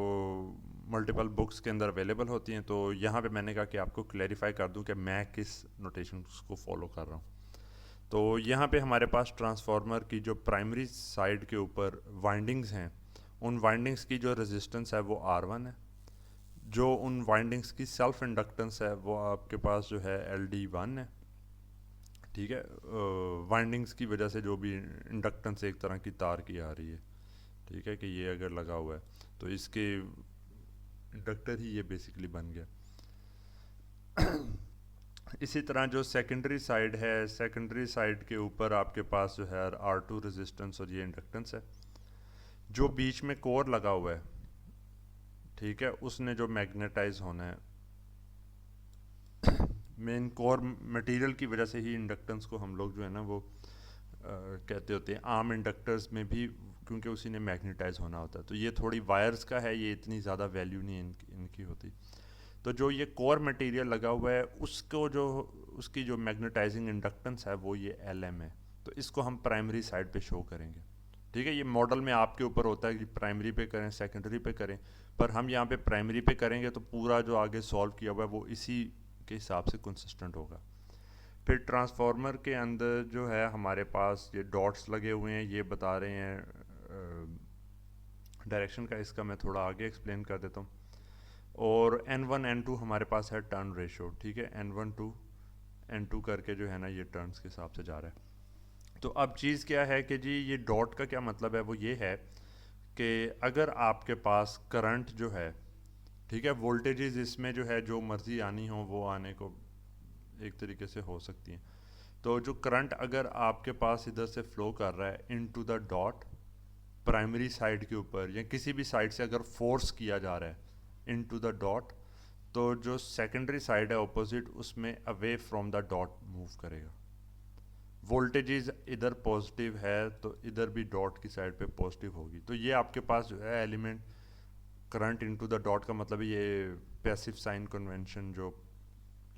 मल्टीपल बुक्स के अंदर अवेलेबल होती हैं, तो यहाँ पे मैंने कहा कि आपको क्लैरिफाई कर दूं कि मैं किस नोटेशंस को फॉलो कर रहा हूँ। तो यहाँ पे हमारे पास ट्रांसफार्मर की जो प्राइमरी साइड के ऊपर वाइंडिंग्स हैं उन वाइंडिंग्स की जो रेजिस्टेंस है वो R1 है। जो उन वाइंडिंग्स की सेल्फ इंडक्टेंस है वो आपके पास जो है LD1 है। ठीक है, वाइंडिंग्स की वजह से जो भी इंडक्टेंस एक तरह की तार की आ रही है, ठीक है, कि ये अगर लगा हुआ है तो इसके इंडक्टर ही ये बेसिकली बन गया। इसी तरह जो सेकेंडरी साइड है, सेकेंडरी साइड के ऊपर आपके पास जो है R2 रेजिस्टेंस और ये इंडक्टेंस है। जो बीच में कोर लगा हुआ है, ठीक है, उसने जो मैग्नेटाइज होना है, मेन कोर मटेरियल की वजह से ही इंडक्टेंस को हम लोग जो है ना वो कहते होते हैं आम इंडक्टर्स में भी, क्योंकि उसी ने मैग्नेटाइज होना होता है। तो ये थोड़ी वायर्स का है, ये इतनी ज़्यादा वैल्यू नहीं इनकी होती। तो जो ये कोर मटेरियल लगा हुआ है उसको जो उसकी जो मैग्नेटाइजिंग इंडक्टेंस है वो ये LM है। तो इसको हम प्राइमरी साइड पे शो करेंगे। ठीक है, ये मॉडल में आपके ऊपर होता है कि प्राइमरी पे करें सेकेंडरी पे करें, पर हम यहाँ पे प्राइमरी पे करेंगे तो पूरा जो आगे सॉल्व किया हुआ है वो इसी के हिसाब से कंसिस्टेंट होगा। फिर ट्रांसफार्मर के अंदर जो है हमारे पास ये डॉट्स लगे हुए हैं, ये बता रहे हैं डायरेक्शन का। इसका मैं थोड़ा आगे एक्सप्लेन कर देता हूँ। और N1 N2 हमारे पास है टर्न रेशो, ठीक है, N1 to N2 करके जो है ना ये टर्न्स के हिसाब से जा रहा है। तो अब चीज़ क्या है कि जी ये डॉट का क्या मतलब है, वो ये है कि अगर आपके पास करंट जो है, ठीक है, वोल्टेजेस इसमें जो है जो मर्ज़ी आनी हो वो आने को एक तरीके से हो सकती हैं। तो जो करंट अगर आपके पास इधर से फ्लो कर रहा है into the dot primary side के ऊपर या किसी भी साइड से अगर फोर्स किया जा रहा है इनटू द डॉट, तो जो सेकेंडरी साइड है ऑपोजिट उसमें away from the dot move करेगा। वोल्टेजेस इधर पॉजिटिव है तो इधर भी डॉट की साइड पे पॉजिटिव होगी। तो ये आपके पास जो है element current into the dot का मतलब ये पैसिव साइन कन्वेंशन जो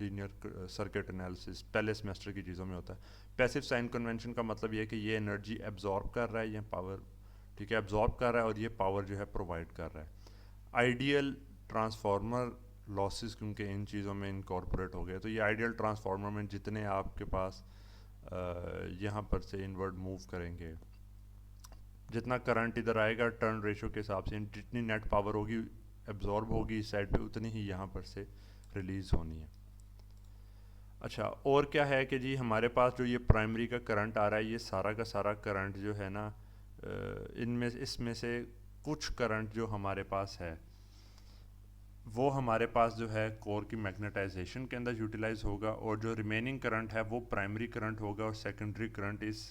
लीनियर सर्किट एनालिसिस पहले सेमेस्टर की चीज़ों में होता है। पैसिव साइन कन्वेंशन का मतलब ये है कि ये एनर्जी एब्जॉर्ब कर रहा है, ये पावर, ठीक है, एब्जॉर्ब कर रहा है और ये पावर जो है प्रोवाइड कर रहा है। आइडियल ट्रांसफार्मर लॉसेस क्योंकि इन चीज़ों में इनकॉर्पोरेट हो गए, तो ये आइडियल ट्रांसफार्मर में जितने आपके पास यहाँ पर से इनवर्ड मूव करेंगे, जितना करंट इधर आएगा टर्न रेशो के हिसाब से जितनी नेट पावर होगी एब्जॉर्ब होगी इस साइड पे, उतनी ही यहाँ पर से रिलीज़ होनी है। अच्छा, और क्या है कि जी हमारे पास जो ये प्राइमरी का करंट आ रहा है, ये सारा का सारा करंट जो है ना, इनमें इसमें से कुछ करंट जो हमारे पास है वो हमारे पास जो है कोर की मैग्नेटाइजेशन के अंदर यूटिलाइज होगा, और जो रिमेनिंग करंट है वो प्राइमरी करंट होगा और सेकेंडरी करंट इस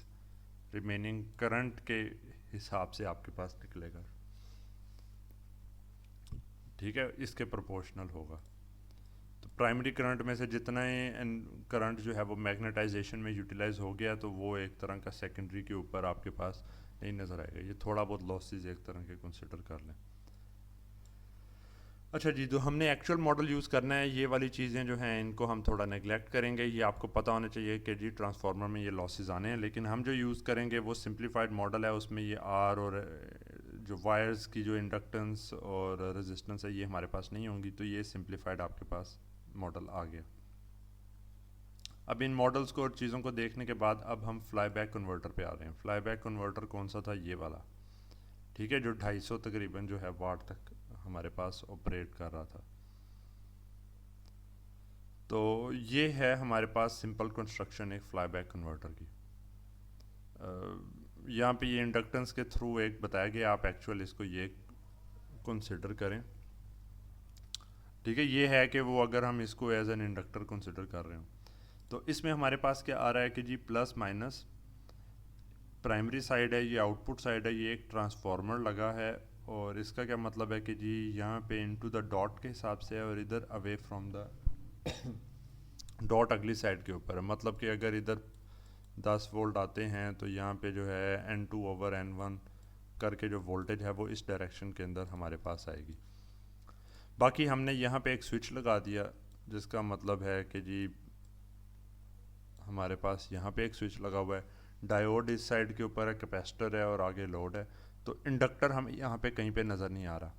रिमेनिंग करंट के हिसाब से आपके पास निकलेगा, ठीक है, इसके प्रोपोर्शनल होगा। तो प्राइमरी करंट में से जितना ही करंट जो है वो मैग्नेटाइजेशन में यूटिलाइज हो गया तो वो एक तरह का सेकेंडरी के ऊपर आपके पास नहीं नज़र आएगा। ये थोड़ा बहुत लॉसेज एक तरह के कंसिडर कर लें। अच्छा जी, तो हमने एक्चुअल मॉडल यूज़ करना है, ये वाली चीज़ें जो हैं इनको हम थोड़ा नेगलेक्ट करेंगे। ये आपको पता होना चाहिए कि जी ट्रांसफार्मर में ये लॉसेस आने हैं, लेकिन हम जो यूज़ करेंगे वो सिंप्लीफाइड मॉडल है, उसमें ये आर और जो वायर्स की जो इंडक्टेंस और रेजिस्टेंस है ये हमारे पास नहीं होंगी, तो ये सिंप्लीफाइड आपके पास मॉडल आ गया। अब इन मॉडल्स को और चीज़ों को देखने के बाद अब हम फ्लाई बैक कन्वर्टर पे आ रहे हैं। फ्लाई बैक कन्वर्टर कौन सा था, ये वाला, ठीक है, जो 250 तकरीबन जो है वाट तक हमारे पास ऑपरेट कर रहा था। तो ये है हमारे पास सिंपल कंस्ट्रक्शन एक फ्लाई बैक कन्वर्टर की। यहाँ पे ये इंडक्टेंस के थ्रू एक बताया गया, आप एक्चुअल इसको ये कंसिडर करें, ठीक है। ये है कि वो अगर हम इसको एज एन इंडक्टर कंसिडर कर रहे हो तो इसमें हमारे पास क्या आ रहा है कि जी प्लस माइनस प्राइमरी साइड है, ये आउटपुट साइड है, ये एक ट्रांसफार्मर लगा है, और इसका क्या मतलब है कि जी यहाँ पे इनटू द डॉट के हिसाब से है और इधर अवे फ्रॉम द डॉट अगली साइड के ऊपर है। मतलब कि अगर इधर 10 वोल्ट आते हैं तो यहाँ पे जो है N2 ओवर N1 करके जो वोल्टेज है वो इस डायरेक्शन के अंदर हमारे पास आएगी। बाकी हमने यहाँ पे एक स्विच लगा दिया जिसका मतलब है कि जी हमारे पास यहाँ पे एक स्विच लगा हुआ है, डायोड इस साइड के ऊपर है, कैपेसिटर है और आगे लोड है। तो इंडक्टर हमें यहाँ पे कहीं पे नज़र नहीं आ रहा।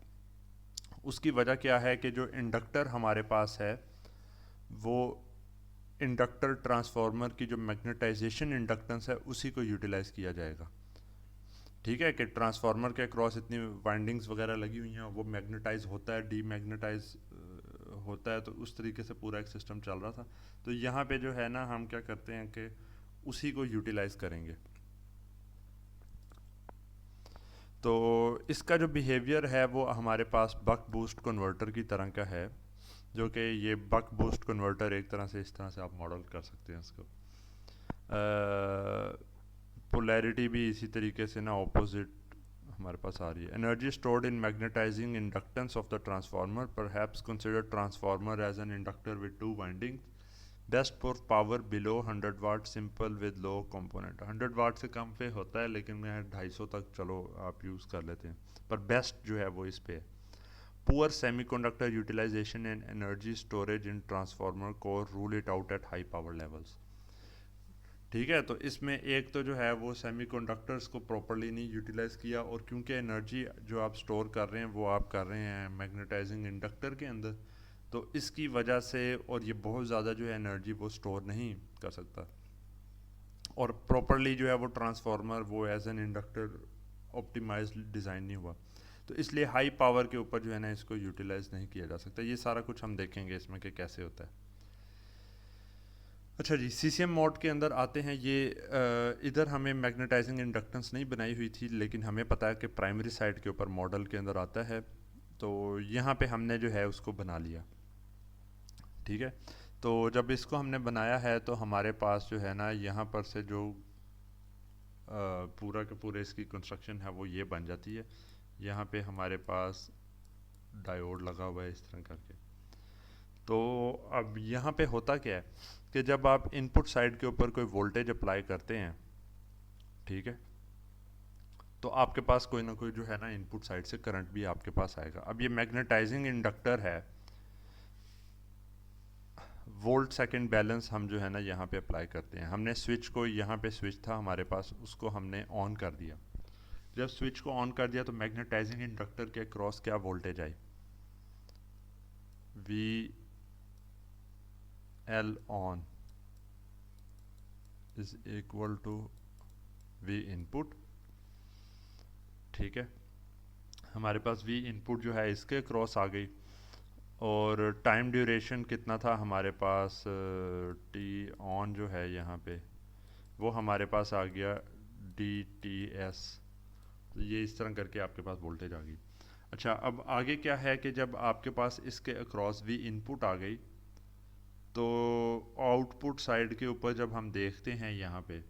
उसकी वजह क्या है कि जो इंडक्टर हमारे पास है वो इंडक्टर ट्रांसफार्मर की जो मैग्नेटाइजेशन इंडक्टेंस है उसी को यूटिलाइज किया जाएगा, ठीक है, कि ट्रांसफार्मर के अक्रॉस इतनी वाइंडिंग्स वगैरह लगी हुई हैं, वो मैग्नेटाइज होता है, डीमैग्नेटाइज होता है, तो उस तरीके से पूरा एक सिस्टम चल रहा था। तो यहाँ पे जो है ना हम क्या करते हैं कि उसी को यूटिलाइज करेंगे। तो इसका जो बिहेवियर है वो हमारे पास बक बूस्ट कन्वर्टर की तरह का है, जो कि ये बक बूस्ट कन्वर्टर एक तरह से इस तरह से आप मॉडल कर सकते हैं इसको। पोलैरिटी भी इसी तरीके से ना ऑपोजिट हमारे पास आ रही है। Energy stored in magnetising inductance of the transformer, perhaps consider transformer as an inductor with 2 winding, best for power below 100 watt, simple with low component. 100 watt से कम पे होता है लेकिन मैं 250 तक चलो आप यूज़ कर लेते हैं, पर बेस्ट जो है वो इस पे है। Poor semiconductor utilisation and energy storage in transformer core, rule it out at high power levels, ठीक है। तो इसमें एक तो जो है वो सेमीकंडक्टर्स को प्रॉपरली नहीं यूटिलाइज किया, और क्योंकि एनर्जी जो आप स्टोर कर रहे हैं वो आप कर रहे हैं मैग्नेटाइजिंग इंडक्टर के अंदर, तो इसकी वजह से, और ये बहुत ज़्यादा जो है एनर्जी वो स्टोर नहीं कर सकता, और प्रॉपरली जो है वो ट्रांसफार्मर वो as an inductor optimise design नहीं हुआ, तो इसलिए हाई पावर के ऊपर जो है ना इसको यूटिलाइज नहीं किया जा सकता। ये सारा कुछ हम देखेंगे इसमें कि कैसे होता है। अच्छा जी, सीसीएम मोड के अंदर आते हैं। ये इधर हमें मैग्नेटाइजिंग इंडक्टेंस नहीं बनाई हुई थी, लेकिन हमें पता है कि प्राइमरी साइड के ऊपर मॉडल के अंदर आता है, तो यहाँ पे हमने जो है उसको बना लिया। ठीक है, तो जब इसको हमने बनाया है तो हमारे पास जो है ना यहाँ पर से जो पूरा के पूरे इसकी कंस्ट्रक्शन है वो ये बन जाती है। यहाँ पे हमारे पास डायोड लगा हुआ है इस तरह करके। तो अब यहाँ पे होता क्या है कि जब आप इनपुट साइड के ऊपर कोई वोल्टेज अप्लाई करते हैं, ठीक है, तो आपके पास कोई ना कोई जो है ना इनपुट साइड से करंट भी आपके पास आएगा। अब ये मैग्नेटाइजिंग इंडक्टर है, वोल्ट सेकंड बैलेंस हम जो है ना यहाँ पे अप्लाई करते हैं। हमने स्विच को, यहाँ पे स्विच था हमारे पास, उसको हमने ऑन कर दिया। जब स्विच को ऑन कर दिया तो मैग्नेटाइजिंग इंडक्टर के क्रॉस क्या वोल्टेज आई, V L on is equal to V input. ठीक है, हमारे पास वी इनपुट जो है इसके क्रॉस आ गई, और टाइम ड्यूरेशन कितना था हमारे पास, टी ऑन जो है यहाँ पे वो हमारे पास आ गया डी टी एस। तो ये इस तरह करके आपके पास वोल्टेज आ गई। अच्छा, अब आगे क्या है कि जब आपके पास इसके अक्रॉस वी इनपुट आ गई, तो आउटपुट साइड के ऊपर जब हम देखते हैं यहाँ पे,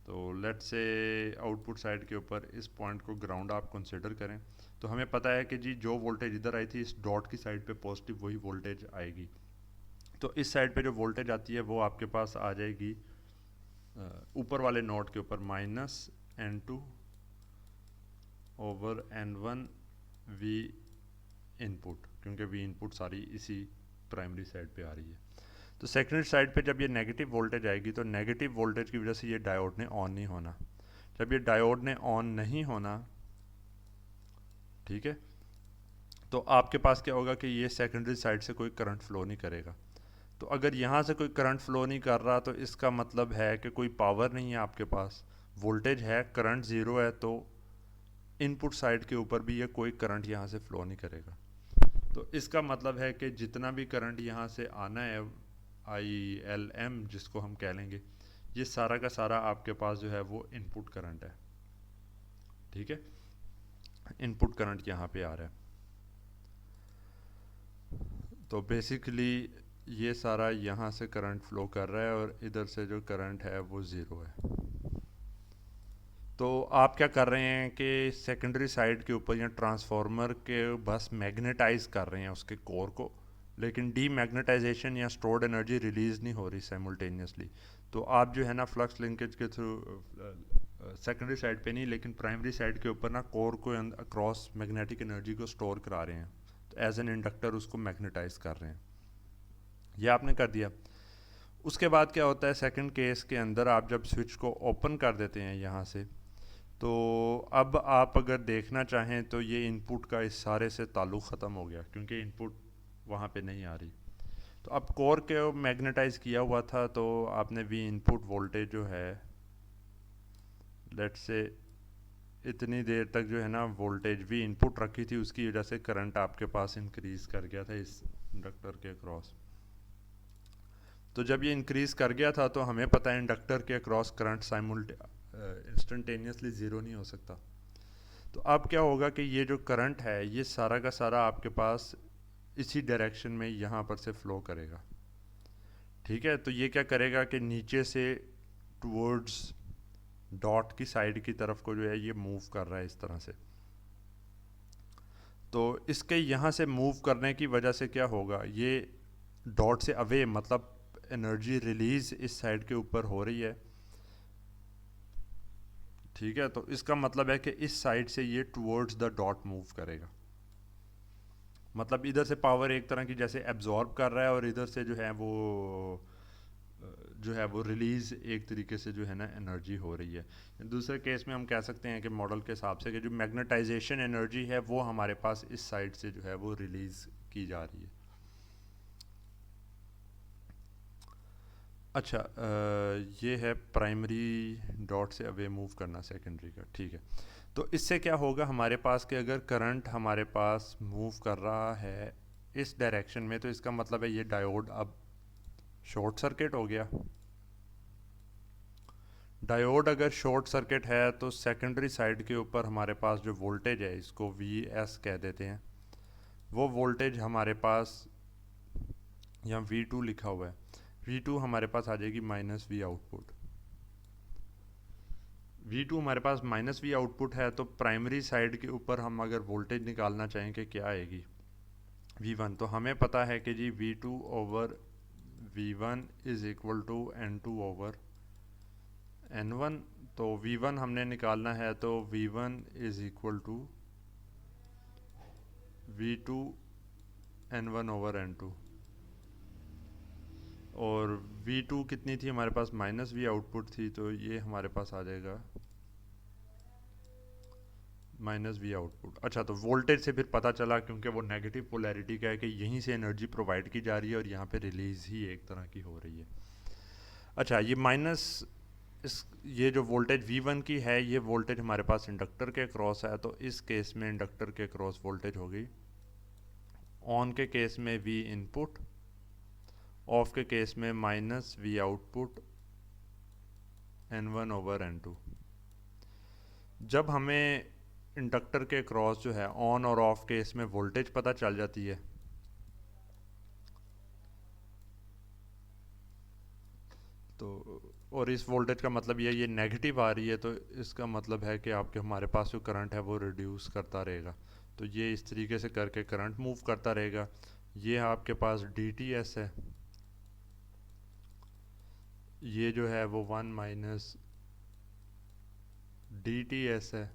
तो लेट्स से आउटपुट साइड के ऊपर इस पॉइंट को ग्राउंड आप कंसिडर करें, तो हमें पता है कि जी जो वोल्टेज इधर आई थी इस डॉट की साइड पे पॉजिटिव वही वोल्टेज आएगी। तो इस साइड पे जो वोल्टेज आती है वो आपके पास आ जाएगी ऊपर वाले नोड के ऊपर -N2 over N1 we input, क्योंकि वी इनपुट सारी इसी प्राइमरी साइड पे आ रही है। तो सेकेंडरी साइड पे जब ये नेगेटिव वोल्टेज आएगी तो नेगेटिव वोल्टेज की वजह से ये डायोड ने ऑन नहीं होना। जब ये डायोड ने ऑन नहीं होना, ठीक है, तो आपके पास क्या होगा कि ये सेकेंडरी साइड से कोई करंट फ्लो नहीं करेगा। तो अगर यहाँ से कोई करंट फ्लो नहीं कर रहा तो इसका मतलब है कि कोई पावर नहीं है आपके पास, वोल्टेज है, करंट ज़ीरो है, तो इनपुट साइड के ऊपर भी ये कोई करंट यहाँ से फ्लो नहीं करेगा। तो इसका मतलब है कि जितना भी करंट यहाँ से आना है, ILM जिसको हम कह लेंगे, ये सारा का सारा आपके पास जो है वो इनपुट करंट है। ठीक है, इनपुट करंट यहाँ पे आ रहा है। तो बेसिकली ये सारा यहाँ से करंट फ्लो कर रहा है और इधर से जो करंट है वो ज़ीरो है। तो आप क्या कर रहे हैं कि सेकेंडरी साइड के ऊपर या ट्रांसफार्मर के बस मैग्नेटाइज कर रहे हैं उसके कोर को, लेकिन डीमैग्नेटाइजेशन या स्टोर्ड एनर्जी रिलीज़ नहीं हो रही साइमल्टेनियसली। तो आप जो है ना फ्लक्स लिंकेज के थ्रू सेकेंडरी साइड पे नहीं लेकिन प्राइमरी साइड के ऊपर ना कोर को अक्रॉस मैग्नेटिक एनर्जी को स्टोर करा रहे हैं, तो एज एन इंडक्टर उसको मैग्नेटाइज कर रहे हैं। ये आपने कर दिया। उसके बाद क्या होता है, सेकंड केस के अंदर आप जब स्विच को ओपन कर देते हैं यहाँ से, तो अब आप अगर देखना चाहें तो ये इनपुट का इस सारे से ताल्लुक़ ख़त्म हो गया, क्योंकि इनपुट वहाँ पे नहीं आ रही। तो अब कोर के मैग्नेटाइज किया हुआ था, तो आपने वी इनपुट वोल्टेज जो है, लेट्स से इतनी देर तक जो है ना वोल्टेज वी इनपुट रखी थी, उसकी वजह से करंट आपके पास इंक्रीज़ कर गया था इस इंडक्टर के अक्रॉस। तो जब ये इंक्रीज़ कर गया था तो हमें पता है इंडक्टर के अक्रॉस करंट इंस्टेंटेनियसली ज़ीरो नहीं हो सकता। तो अब क्या होगा कि ये जो करंट है ये सारा का सारा आपके पास इसी डायरेक्शन में यहाँ पर से फ़्लो करेगा। ठीक है, तो ये क्या करेगा कि नीचे से टूवर्ड्स डॉट की साइड की तरफ को जो है ये मूव कर रहा है इस तरह से। तो इसके यहाँ से मूव करने की वजह से क्या होगा, ये डॉट से अवे, मतलब एनर्जी रिलीज़ इस साइड के ऊपर हो रही है। ठीक है, तो इसका मतलब है कि इस साइड से ये टुवर्ड्स द डॉट मूव करेगा। मतलब इधर से पावर एक तरह की जैसे एब्जॉर्ब कर रहा है और इधर से जो है वो रिलीज़ एक तरीके से जो है ना एनर्जी हो रही है। दूसरे केस में हम कह सकते हैं कि मॉडल के हिसाब से कि जो मैग्नेटाइजेशन एनर्जी है वो हमारे पास इस साइड से जो है वो रिलीज़ की जा रही है। अच्छा, ये है प्राइमरी डॉट से अवे मूव करना सेकेंडरी का। ठीक है, तो इससे क्या होगा हमारे पास कि अगर करंट हमारे पास मूव कर रहा है इस डायरेक्शन में, तो इसका मतलब है ये डायोड अब शॉर्ट सर्किट हो गया। डायोड अगर शॉर्ट सर्किट है तो सेकेंडरी साइड के ऊपर हमारे पास जो वोल्टेज है, इसको वी एस कह देते हैं, वो वोल्टेज हमारे पास यहाँ V2 लिखा हुआ है, V2 हमारे पास आ जाएगी माइनस वी आउटपुट। V2 हमारे पास माइनस वी आउटपुट है, तो प्राइमरी साइड के ऊपर हम अगर वोल्टेज निकालना चाहें कि क्या आएगी, V1, तो हमें पता है कि जी V2 over V1 is equal to N2 over N1। तो V1 हमने निकालना है, तो V1 is equal to V2 N1 over N2, और V2 कितनी थी हमारे पास, माइनस वी आउटपुट थी, तो ये हमारे पास आ जाएगा माइनस वी आउटपुट। अच्छा, तो वोल्टेज से फिर पता चला, क्योंकि वो नेगेटिव पोलैरिटी का है, कि यहीं से एनर्जी प्रोवाइड की जा रही है और यहाँ पे रिलीज़ ही एक तरह की हो रही है। अच्छा, ये माइनस इस ये जो वोल्टेज V1 की है, ये वोल्टेज हमारे पास इंडक्टर के क्रॉस है, तो इस केस में इंडक्टर के क्रॉस वोल्टेज होगी, ऑन के केस में V इनपुट, ऑफ के केस में minus V output N1 over N2। जब हमें इंडक्टर के क्रॉस जो है ऑन और ऑफ केस में वोल्टेज पता चल जाती है, तो और इस वोल्टेज का मतलब ये नेगेटिव आ रही है, तो इसका मतलब है कि आपके हमारे पास जो करंट है वो रिड्यूस करता रहेगा। तो ये इस तरीके से करके करंट मूव करता रहेगा। ये आपके पास DTS है, ये जो है वो 1 माइनस DTS है।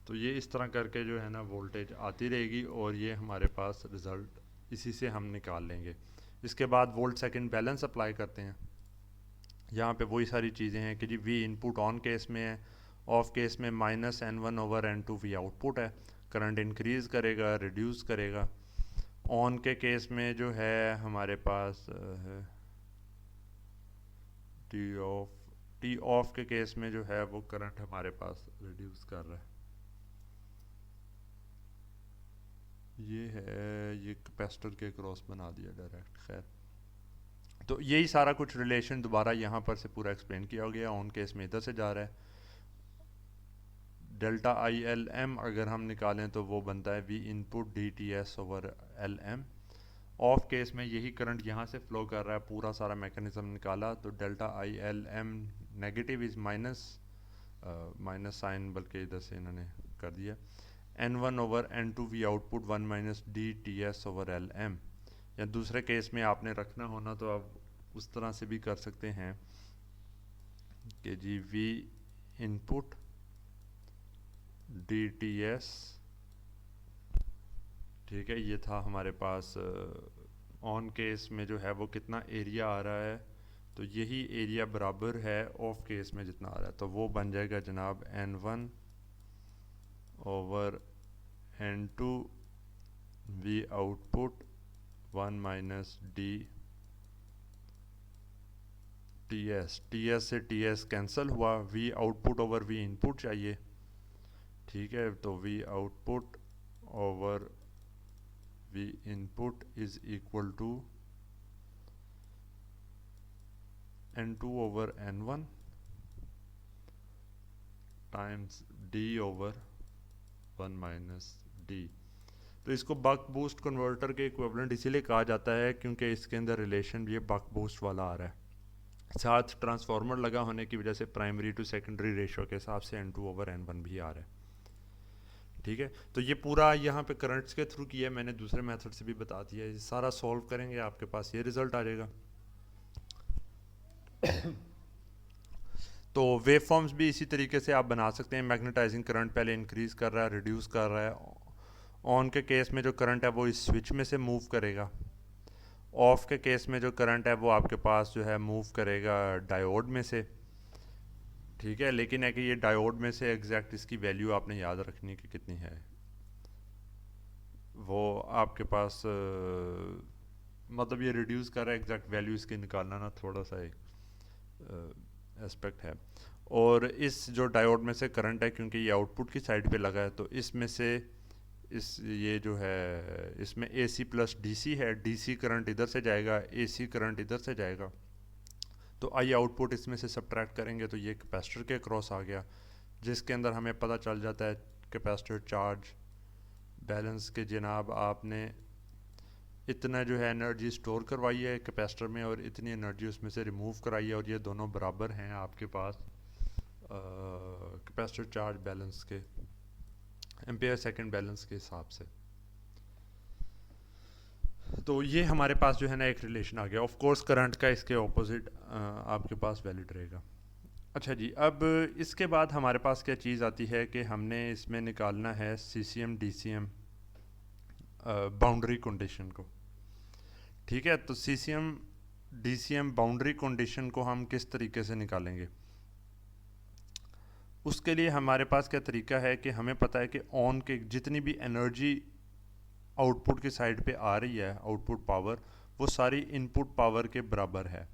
तो ये इस तरह करके जो है ना वोल्टेज आती रहेगी, और ये हमारे पास रिज़ल्ट इसी से हम निकाल लेंगे। इसके बाद वोल्ट सेकंड बैलेंस अप्लाई करते हैं। यहाँ पे वही सारी चीज़ें हैं कि जी V इनपुट ऑन केस में है, ऑफ केस में minus N1 over N2 V output है, करंट इंक्रीज़ करेगा, रिड्यूस करेगा। ऑन के केस में जो है हमारे पास है टी ऑफ के केस में जो है वो करंट हमारे पास रिड्यूस कर रहा है। ये है, ये कैपेसिटर के क्रॉस बना दिया डायरेक्ट। खैर, तो यही सारा कुछ रिलेशन दोबारा यहाँ पर से पूरा एक्सप्लेन किया गया। ऑन केस में इधर से जा रहा है, डेल्टा ILM अगर हम निकालें तो वो बनता है V input DTS over LM। Of case में यही करंट यहाँ से फ्लो कर रहा है, पूरा सारा मैकेनिज्म निकाला, तो delta ILM negative is minus, minus sign बल्कि इधर से इन्होंने कर दिया, N1 over N2 V output 1 minus DTS over LM। या दूसरे केस में आपने रखना होना तो आप उस तरह से भी कर सकते हैं कि जी V इनपुट DTS, ठीक है, ये था हमारे पास ऑन केस में जो है वो कितना एरिया आ रहा है, तो यही एरिया बराबर है ऑफ केस में जितना आ रहा है, तो वो बन जाएगा जनाब N1 over N2 V output 1 minus DTS। TS से TS कैंसिल हुआ, V output over V input चाहिए, ठीक है, तो V output over V input is equal to N2 over N1 times D over 1 minus D। तो इसको buck boost converter के equivalent इसीलिए कहा जाता है क्योंकि इसके अंदर रिलेशन भी बक बूस्ट वाला आ रहा है, साथ ट्रांसफार्मर लगा होने की वजह से प्राइमरी टू सेकेंडरी रेशो के हिसाब से N2 ओवर N1 भी आ रहा है। ठीक है, तो ये पूरा यहाँ पे करंट्स के थ्रू किया है, मैंने दूसरे मेथड से भी बता दिया है। सारा सॉल्व करेंगे आपके पास ये रिजल्ट आ जाएगा। तो वेव फॉर्म्स भी इसी तरीके से आप बना सकते हैं। मैग्नेटाइजिंग करंट पहले इंक्रीज कर रहा है, रिड्यूस कर रहा है। ऑन के केस में जो करंट है वो इस स्विच में से मूव करेगा, ऑफ के केस में जो करंट है वो आपके पास जो है मूव करेगा डायोड में से। ठीक है, लेकिन है कि ये डायोड में से एग्जैक्ट इसकी वैल्यू आपने याद रखनी कि कितनी है, वो आपके पास मतलब ये रिड्यूस कर रहा है, एग्जैक्ट वैल्यू इसकी निकालना ना थोड़ा सा एक एस्पेक्ट है। और इस जो डायोड में से करंट है, क्योंकि ये आउटपुट की साइड पे लगा है, तो इसमें से इस ये जो है इसमें AC प्लस DC है, DC करंट इधर से जाएगा, AC करंट इधर से जाएगा, तो आई आउटपुट इसमें से सब्ट्रैक्ट करेंगे तो ये कैपेसिटर के क्रॉस आ गया, जिसके अंदर हमें पता चल जाता है कैपेसिटर चार्ज बैलेंस के जनाब आपने इतना जो है एनर्जी स्टोर करवाई है कैपेसिटर में और इतनी एनर्जी उसमें से रिमूव कराई है, और ये दोनों बराबर हैं आपके पास कैपेसिटर चार्ज बैलेंस के एम्पेयर सेकंड बैलेंस के हिसाब से। तो ये हमारे पास जो है ना एक रिलेशन आ गया। ऑफ कोर्स करंट का इसके ऑपोजिट आपके पास वैलिड रहेगा। अच्छा जी, अब इसके बाद हमारे पास क्या चीज़ आती है कि हमने इसमें निकालना है CCM DCM बाउंड्री कंडीशन को। ठीक है, तो CCM DCM बाउंड्री कंडीशन को हम किस तरीके से निकालेंगे? उसके लिए हमारे पास क्या तरीका है कि हमें पता है कि ऑन के जितनी भी एनर्जी आउटपुट की साइड पे आ रही है, आउटपुट पावर, वो सारी इनपुट पावर के बराबर है।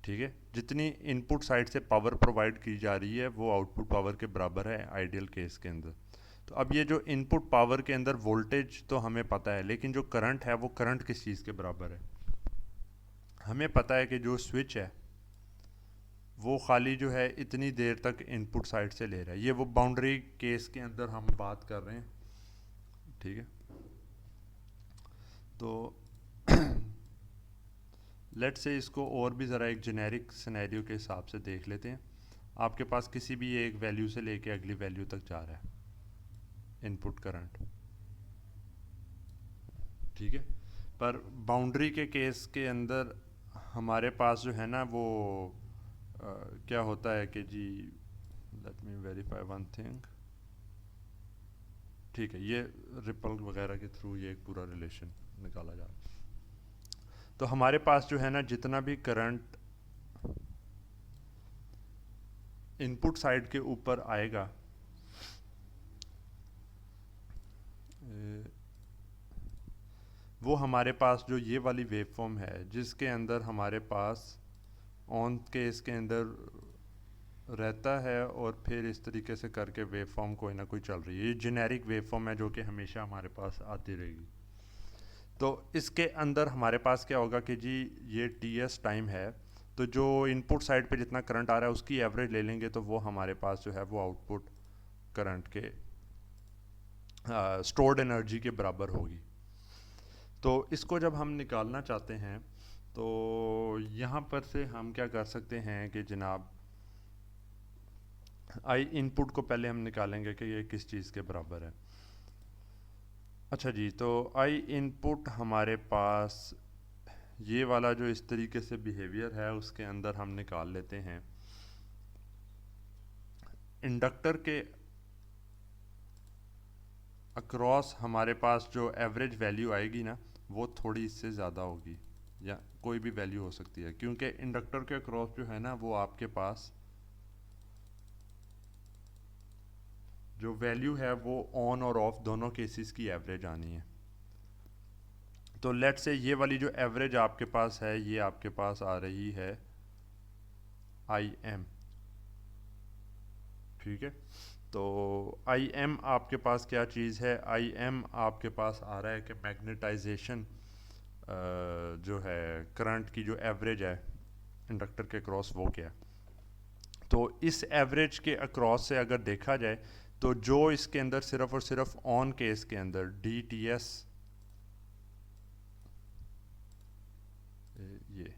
ठीक है, जितनी इनपुट साइड से पावर प्रोवाइड की जा रही है वो आउटपुट पावर के बराबर है आइडियल केस के अंदर। तो अब ये जो इनपुट पावर के अंदर वोल्टेज तो हमें पता है, लेकिन जो करंट है वो करंट किस चीज़ के बराबर है? हमें पता है कि जो स्विच है वो खाली जो है इतनी देर तक इनपुट साइड से ले रहा है। ये वो बाउंड्री केस के अंदर हम बात कर रहे हैं। ठीक है, तो लेट से इसको और भी ज़रा एक जेनेरिक सिनेरियो के हिसाब से देख लेते हैं। आपके पास किसी भी एक वैल्यू से लेके अगली वैल्यू तक जा रहा है इनपुट करंट। ठीक है, पर बाउंड्री के केस के अंदर हमारे पास जो है ना वो क्या होता है कि जी, let me verify one thing. ठीक है, ये रिपल वगैरह के थ्रू ये एक पूरा रिलेशन निकाला जा रहा है। तो हमारे पास जो है ना जितना भी करंट इनपुट साइड के ऊपर आएगा, वो हमारे पास जो ये वाली वेव फॉर्म है जिसके अंदर हमारे पास ऑन केस के अंदर रहता है और फिर इस तरीके से करके वेव फॉर्म कोई ना कोई चल रही है, ये जेनेरिक वेव फॉर्म है जो कि हमेशा हमारे पास आती रहेगी। तो इसके अंदर हमारे पास क्या होगा कि जी ये TS टाइम है, तो जो इनपुट साइड पे जितना करंट आ रहा है उसकी एवरेज ले लेंगे तो वो हमारे पास जो है वो आउटपुट करंट के स्टोर्ड एनर्जी के बराबर होगी। तो इसको जब हम निकालना चाहते हैं तो यहाँ पर से हम क्या कर सकते हैं कि जनाब आई इनपुट को पहले हम निकालेंगे कि ये किस चीज़ के बराबर है। अच्छा जी, तो आई इनपुट हमारे पास ये वाला जो इस तरीके से बिहेवियर है उसके अंदर हम निकाल लेते हैं इंडक्टर के अक्रॉस हमारे पास जो एवरेज वैल्यू आएगी ना वो थोड़ी इससे ज़्यादा होगी, या कोई भी वैल्यू हो सकती है, क्योंकि इंडक्टर के अक्रॉस जो है ना वो आपके पास जो वैल्यू है वो ऑन और ऑफ दोनों केसेस की एवरेज आनी है। तो लेट से ये वाली जो एवरेज आपके पास है ये आपके पास आ रही है IM। ठीक है, तो IM आपके पास क्या चीज़ है? IM आपके पास आ रहा है कि मैग्नेटाइजेशन जो है करंट की जो एवरेज है इंडक्टर के क्रॉस वो क्या है। तो इस एवरेज के अक्रॉस से अगर देखा जाए तो जो इसके अंदर सिर्फ और सिर्फ ऑन केस के अंदर DTS ये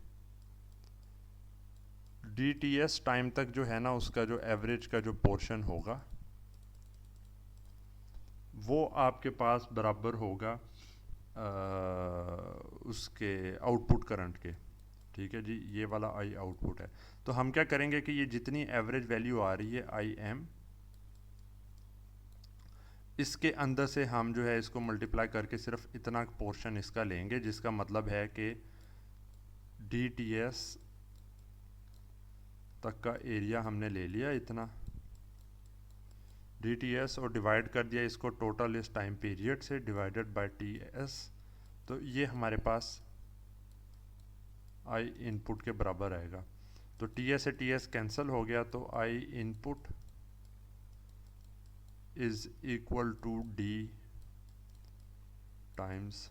DTS टाइम तक जो है ना उसका जो एवरेज का जो पोर्शन होगा वो आपके पास बराबर होगा उसके आउटपुट करंट के। ठीक है जी, ये वाला आई आउटपुट है। तो हम क्या करेंगे कि ये जितनी एवरेज वैल्यू आ रही है IM, इसके अंदर से हम जो है इसको मल्टीप्लाई करके सिर्फ इतना पोर्शन इसका लेंगे, जिसका मतलब है कि DTS तक का एरिया हमने ले लिया इतना DTS और डिवाइड कर दिया इसको टोटल इस टाइम पीरियड से डिवाइडेड बाय TS। तो ये हमारे पास आई इनपुट के बराबर आएगा। तो TS से TS कैंसिल हो गया तो I input is equal to D times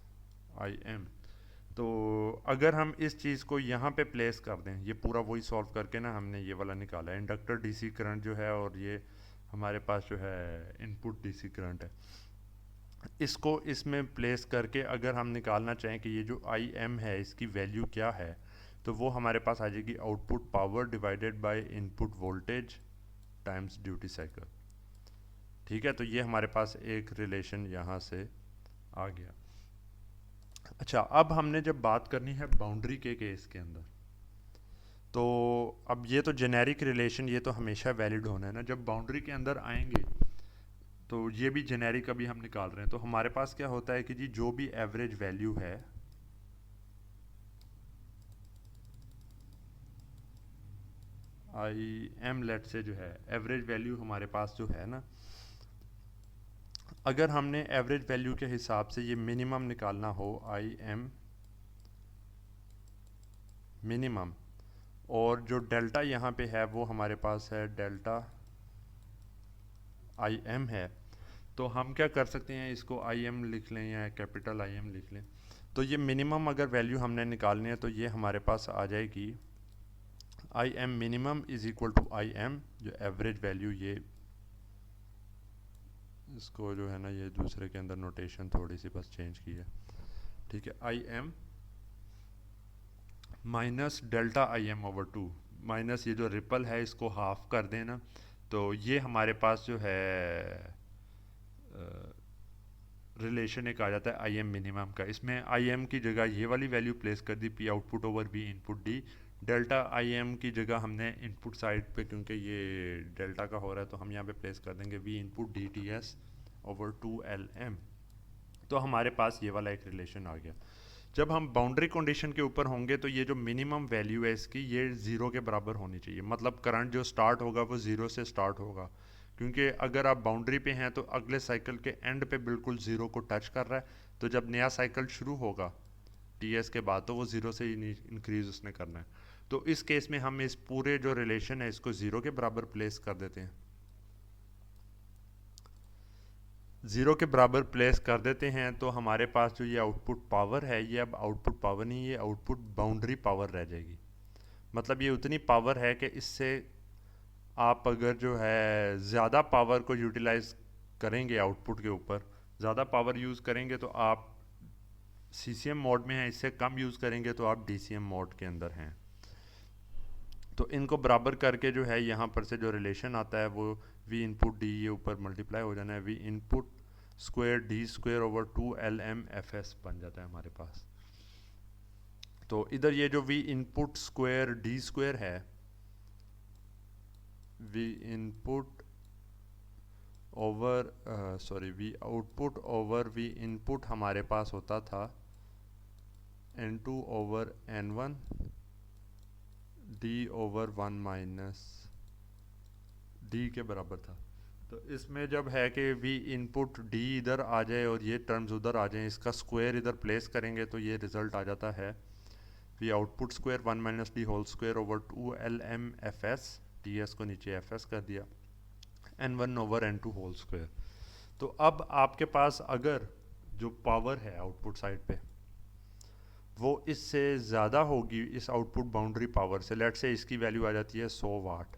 IM। तो अगर हम इस चीज़ को यहाँ पे प्लेस कर दें, ये पूरा वही सॉल्व करके ना हमने ये वाला निकाला है, इंडक्टर डीसी करंट जो है और ये हमारे पास जो है इनपुट डीसी करंट है, इसको इसमें प्लेस करके अगर हम निकालना चाहें कि ये जो आई एम है इसकी वैल्यू क्या है, तो वो हमारे पास आ जाएगी output power divided by input voltage times duty cycle. ठीक है, तो ये हमारे पास एक रिलेशन यहाँ से आ गया। अच्छा, अब हमने जब बात करनी है बाउंड्री के केस के अंदर, तो अब ये तो जेनेरिक रिलेशन ये तो हमेशा वैलिड होना है ना। जब बाउंड्री के अंदर आएंगे तो ये भी जेनेरिक अभी हम निकाल रहे हैं, तो हमारे पास क्या होता है कि जी जो भी एवरेज वैल्यू है आई एम लेट से जो है एवरेज वैल्यू हमारे पास जो है ना, अगर हमने एवरेज वैल्यू के हिसाब से ये मिनिमम निकालना हो आई एम मिनिमम, और जो डेल्टा यहाँ पे है वो हमारे पास है डेल्टा आई एम है, तो हम क्या कर सकते हैं, इसको आई एम लिख लें या कैपिटल आई एम लिख लें। तो ये मिनिमम अगर वैल्यू हमने निकालनी है तो ये हमारे पास आ जाएगी I M minimum is equal to I M, जो एवरेज वैल्यू, ये इसको जो है ना ये दूसरे के अंदर नोटेशन थोड़ी सी बस चेंज की है। ठीक है, I M minus delta I M over two, minus ये जो रिपल है इसको हाफ कर देना, तो ये हमारे पास जो है रिलेशन एक आ जाता है आई एम मिनिमम का। इसमें आई एम की जगह ये वाली वैल्यू प्लेस कर दी, P output over V input D. Delta I M की जगह हमने इनपुट साइड पे, क्योंकि ये डेल्टा का हो रहा है, तो हम यहाँ पे प्लेस कर देंगे V input D T S over two L M. तो हमारे पास ये वाला एक रिलेशन आ गया। जब हम बाउंड्री कंडीशन के ऊपर होंगे तो ये जो मिनिमम वैल्यू है इसकी, ये ज़ीरो के बराबर होनी चाहिए, मतलब करंट जो स्टार्ट होगा वो ज़ीरो से स्टार्ट होगा, क्योंकि अगर आप बाउंड्री पे हैं तो अगले साइकिल के एंड पे बिल्कुल ज़ीरो को टच कर रहा है, तो जब नया साइकिल शुरू होगा टीएस के बाद तो वो ज़ीरो से इंक्रीज उसने करना है। तो इस केस में हम इस पूरे जो रिलेशन है इसको ज़ीरो के बराबर प्लेस कर देते हैं, ज़ीरो के बराबर प्लेस कर देते हैं, तो हमारे पास जो ये आउटपुट पावर है ये अब आउटपुट पावर नहीं, ये आउटपुट बाउंड्री पावर रह जाएगी। मतलब ये उतनी पावर है कि इससे आप अगर जो है ज़्यादा पावर को यूटिलाइज करेंगे आउटपुट के ऊपर, ज़्यादा पावर यूज़ करेंगे तो आप सीसीएम मोड में हैं, इससे कम यूज़ करेंगे तो आप डीसीएम मोड के अंदर हैं। तो इनको बराबर करके जो है यहाँ पर से जो रिलेशन आता है वो वी इनपुट डी, ये ऊपर मल्टीप्लाई हो जाना है, V input square D square over two L M F S बन जाता है हमारे पास। तो इधर ये जो V input square D square है, V input over sorry V output over V input हमारे पास होता था N2 over N1 D over one minus D के बराबर था। तो इसमें जब है कि वी इनपुट डी इधर आ जाए और ये टर्म्स उधर आ जाए, इसका स्क्वायर इधर प्लेस करेंगे तो ये रिज़ल्ट आ जाता है V output square one minus D whole square over two L M F S, T S को नीचे एफ एस कर दिया, N1 over N2 whole square. तो अब आपके पास अगर जो पावर है आउटपुट साइड पे वो इससे ज़्यादा होगी इस आउटपुट बाउंड्री पावर से, लेट से इसकी वैल्यू आ जाती है 100 वाट,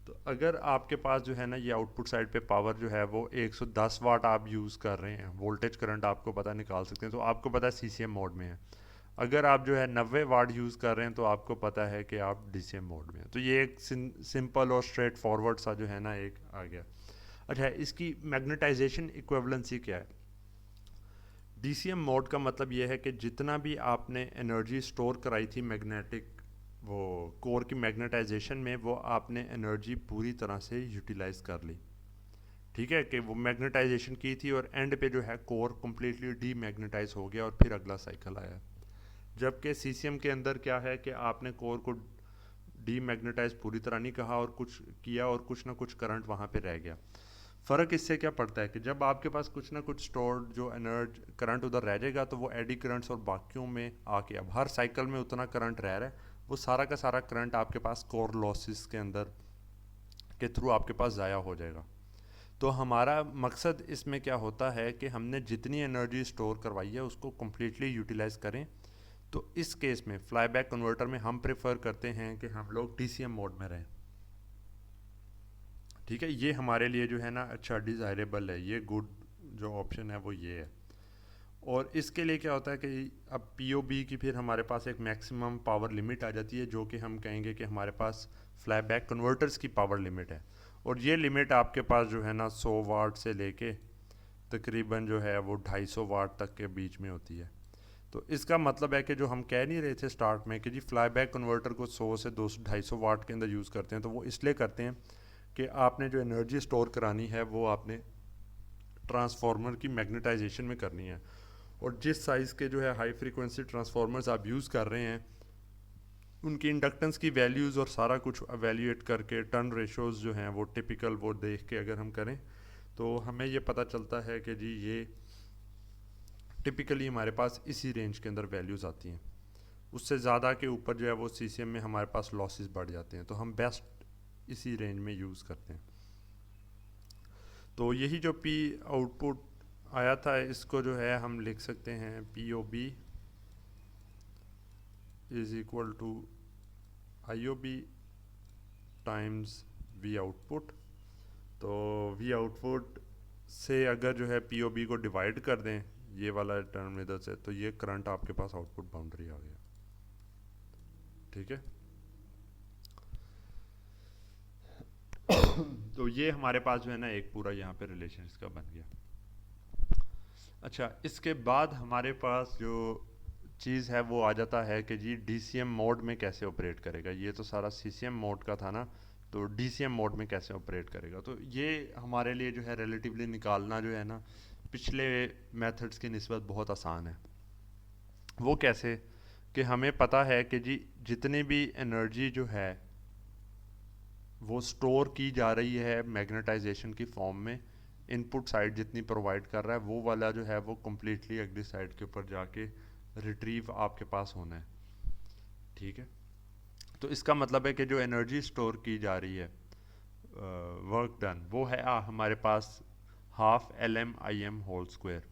तो अगर आपके पास जो है ना ये आउटपुट साइड पे पावर जो है वो 110 वाट आप यूज़ कर रहे हैं, वोल्टेज करंट आपको पता निकाल सकते हैं, तो आपको पता है सीसीएम मोड में है। अगर आप जो है 90 वाट यूज़ कर रहे हैं तो आपको पता है कि आप डीसीएम मोड में हैं। तो ये एक सिंपल और स्ट्रेट फॉरवर्ड सा जो है ना एक आ गया। अच्छा, इसकी मैग्नेटाइजेशन इक्विवेलेंसी क्या है? डीसीएम मोड का मतलब ये है कि जितना भी आपने एनर्जी स्टोर कराई थी मैग्नेटिक वो कोर की मैग्नेटाइजेशन में, वो आपने एनर्जी पूरी तरह से यूटिलाइज कर ली। ठीक है, कि वो मैग्नेटाइजेशन की थी और एंड पे जो है कोर कम्प्लीटली डीमैग्नेटाइज हो गया और फिर अगला साइकिल आया। जबकि सीसीएम के अंदर क्या है कि आपने कोर को डीमैग्नेटाइज पूरी तरह नहीं कहा और कुछ किया और कुछ ना कुछ करंट वहाँ पे रह गया। फ़र्क इससे क्या पड़ता है कि जब आपके पास कुछ ना कुछ स्टोर्ड जो एनर्जी करंट उधर रह जाएगा तो वो एडी करंट्स और बाकियों में आके अब हर साइकिल में उतना करंट रह रहा है, वो सारा का सारा करंट आपके पास कोर लॉसेस के अंदर के थ्रू आपके पास ज़ाया हो जाएगा। तो हमारा मकसद इसमें क्या होता है कि हमने जितनी एनर्जी स्टोर करवाई है उसको कम्प्लीटली यूटिलाइज करें। तो इस केस में फ्लाईबैक कन्वर्टर में हम प्रेफर करते हैं कि हम लोग DCM मोड में रहें। ठीक है, ये हमारे लिए जो है ना अच्छा डिज़ायरेबल है, ये गुड जो ऑप्शन है वो ये है। और इसके लिए क्या होता है कि अब POB की फिर हमारे पास एक मैक्सिमम पावर लिमिट आ जाती है, जो कि हम कहेंगे कि हमारे पास फ्लाईबैक कन्वर्टर्स की पावर लिमिट है। और ये लिमिट आपके पास जो है ना 100 वाट से लेके तकरीबन जो है वो 250 वाट तक के बीच में होती है। तो इसका मतलब है कि जो हम कह नहीं रहे थे स्टार्ट में कि जी फ्लाईबैक कन्वर्टर को 100 से 200 250 वाट के अंदर यूज़ करते हैं, तो वो इसलिए करते हैं कि आपने जो एनर्जी स्टोर करानी है वो आपने ट्रांसफार्मर की मैग्नेटाइजेशन में करनी है। और जिस साइज़ के जो है हाई फ्रीक्वेंसी ट्रांसफार्मर्स आप यूज़ कर रहे हैं उनकी इंडक्टेंस की वैल्यूज़ और सारा कुछ एवेल्यूएट करके टर्न रेशोज़ जो हैं वो टिपिकल वो देख के अगर हम करें तो हमें ये पता चलता है कि जी ये टिपिकली हमारे पास इसी रेंज के अंदर वैल्यूज़ आती हैं। उससे ज़्यादा के ऊपर जो है वो CCM में हमारे पास लॉसेस बढ़ जाते हैं, तो हम बेस्ट इसी रेंज में यूज़ करते हैं। तो यही जो P आउटपुट आया था इसको जो है हम लिख सकते हैं POB is equal to IOB times V output. तो V आउटपुट से अगर जो है POB को डिवाइड कर दें ये वाला टर्म इधर से, तो ये करंट आपके पास आउटपुट बाउंड्री आ गया। ठीक है, तो ये हमारे पास जो है ना एक पूरा यहाँ पे रिलेशन इसका बन गया। अच्छा, इसके बाद हमारे पास जो चीज़ है वो आ जाता है कि जी DCM मोड में कैसे ऑपरेट करेगा। ये तो सारा CCM मोड का था ना, तो DCM मोड में कैसे ऑपरेट करेगा, तो ये हमारे लिए जो है रिलेटिवली निकालना जो है ना पिछले मेथड्स की निस्बत बहुत आसान है। वो कैसे कि हमें पता है कि जी जितनी भी एनर्जी जो है वो स्टोर की जा रही है मैग्नेटाइजेशन की फॉर्म में, इनपुट साइड जितनी प्रोवाइड कर रहा है वो वाला जो है वो कम्प्लीटली अगली साइड के ऊपर जाके रिट्रीव आपके पास होना है। ठीक है, तो इसका मतलब है कि जो एनर्जी स्टोर की जा रही है वर्क डन वो है हमारे पास हाफ LM/IM होल स्क्वायर।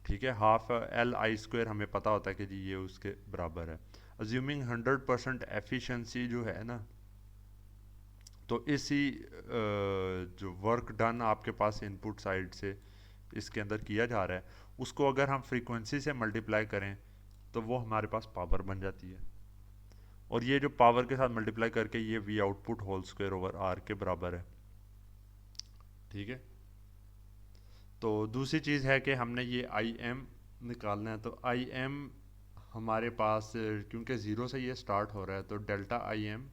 ठीक है, हाफ LI² हमें पता होता है कि जी ये उसके बराबर है। अज्यूमिंग 100% एफिशिएंसी जो है ना, तो इसी जो वर्क डन आपके पास इनपुट साइड से इसके अंदर किया जा रहा है उसको अगर हम फ्रीक्वेंसी से मल्टीप्लाई करें तो वो हमारे पास पावर बन जाती है। और ये जो पावर के साथ मल्टीप्लाई करके ये V output whole square over R के बराबर है। ठीक है, तो दूसरी चीज़ है कि हमने ये IM निकालना है, तो IM हमारे पास क्योंकि ज़ीरो से ये स्टार्ट हो रहा है तो delta IM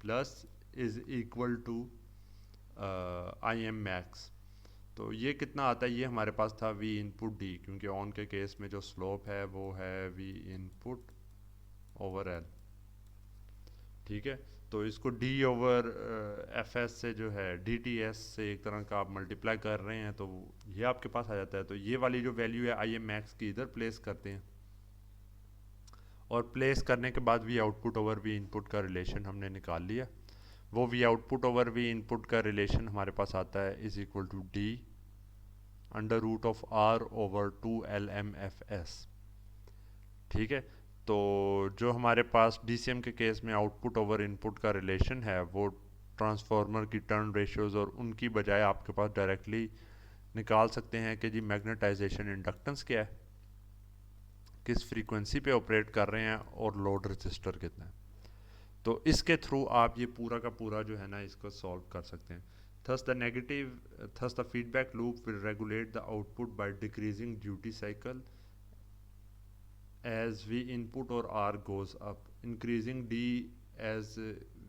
plus is equal to IM max. तो ये कितना आता है, ये हमारे पास था V इनपुट D, क्योंकि ऑन के केस में जो स्लोप है वो है V इनपुट ओवर L। ठीक है, तो इसको D ओवर FS से जो है DTS से एक तरह का आप मल्टीप्लाई कर रहे हैं तो ये आपके पास आ जाता है। तो ये वाली जो वैल्यू है IM मैक्स की इधर प्लेस करते हैं और प्लेस करने के बाद V output over V input का रिलेशन हमने निकाल लिया। वो V output over V input का रिलेशन हमारे पास आता है is equal to D under root of R over 2LMFS। ठीक है, तो जो हमारे पास DCM के केस में आउटपुट ओवर इनपुट का रिलेशन है वो ट्रांसफार्मर की टर्न रेशियोज और उनकी बजाय आपके पास डायरेक्टली निकाल सकते हैं कि जी मैग्नेटाइजेशन इंडक्टेंस क्या है, किस फ्रीक्वेंसी पे ऑपरेट कर रहे हैं और लोड रजिस्टर कितना है। तो इसके थ्रू आप ये पूरा का पूरा जो है ना इसको सॉल्व कर सकते हैं। Thus the feedback loop will regulate the output by decreasing duty cycle as V input or R goes up, increasing D as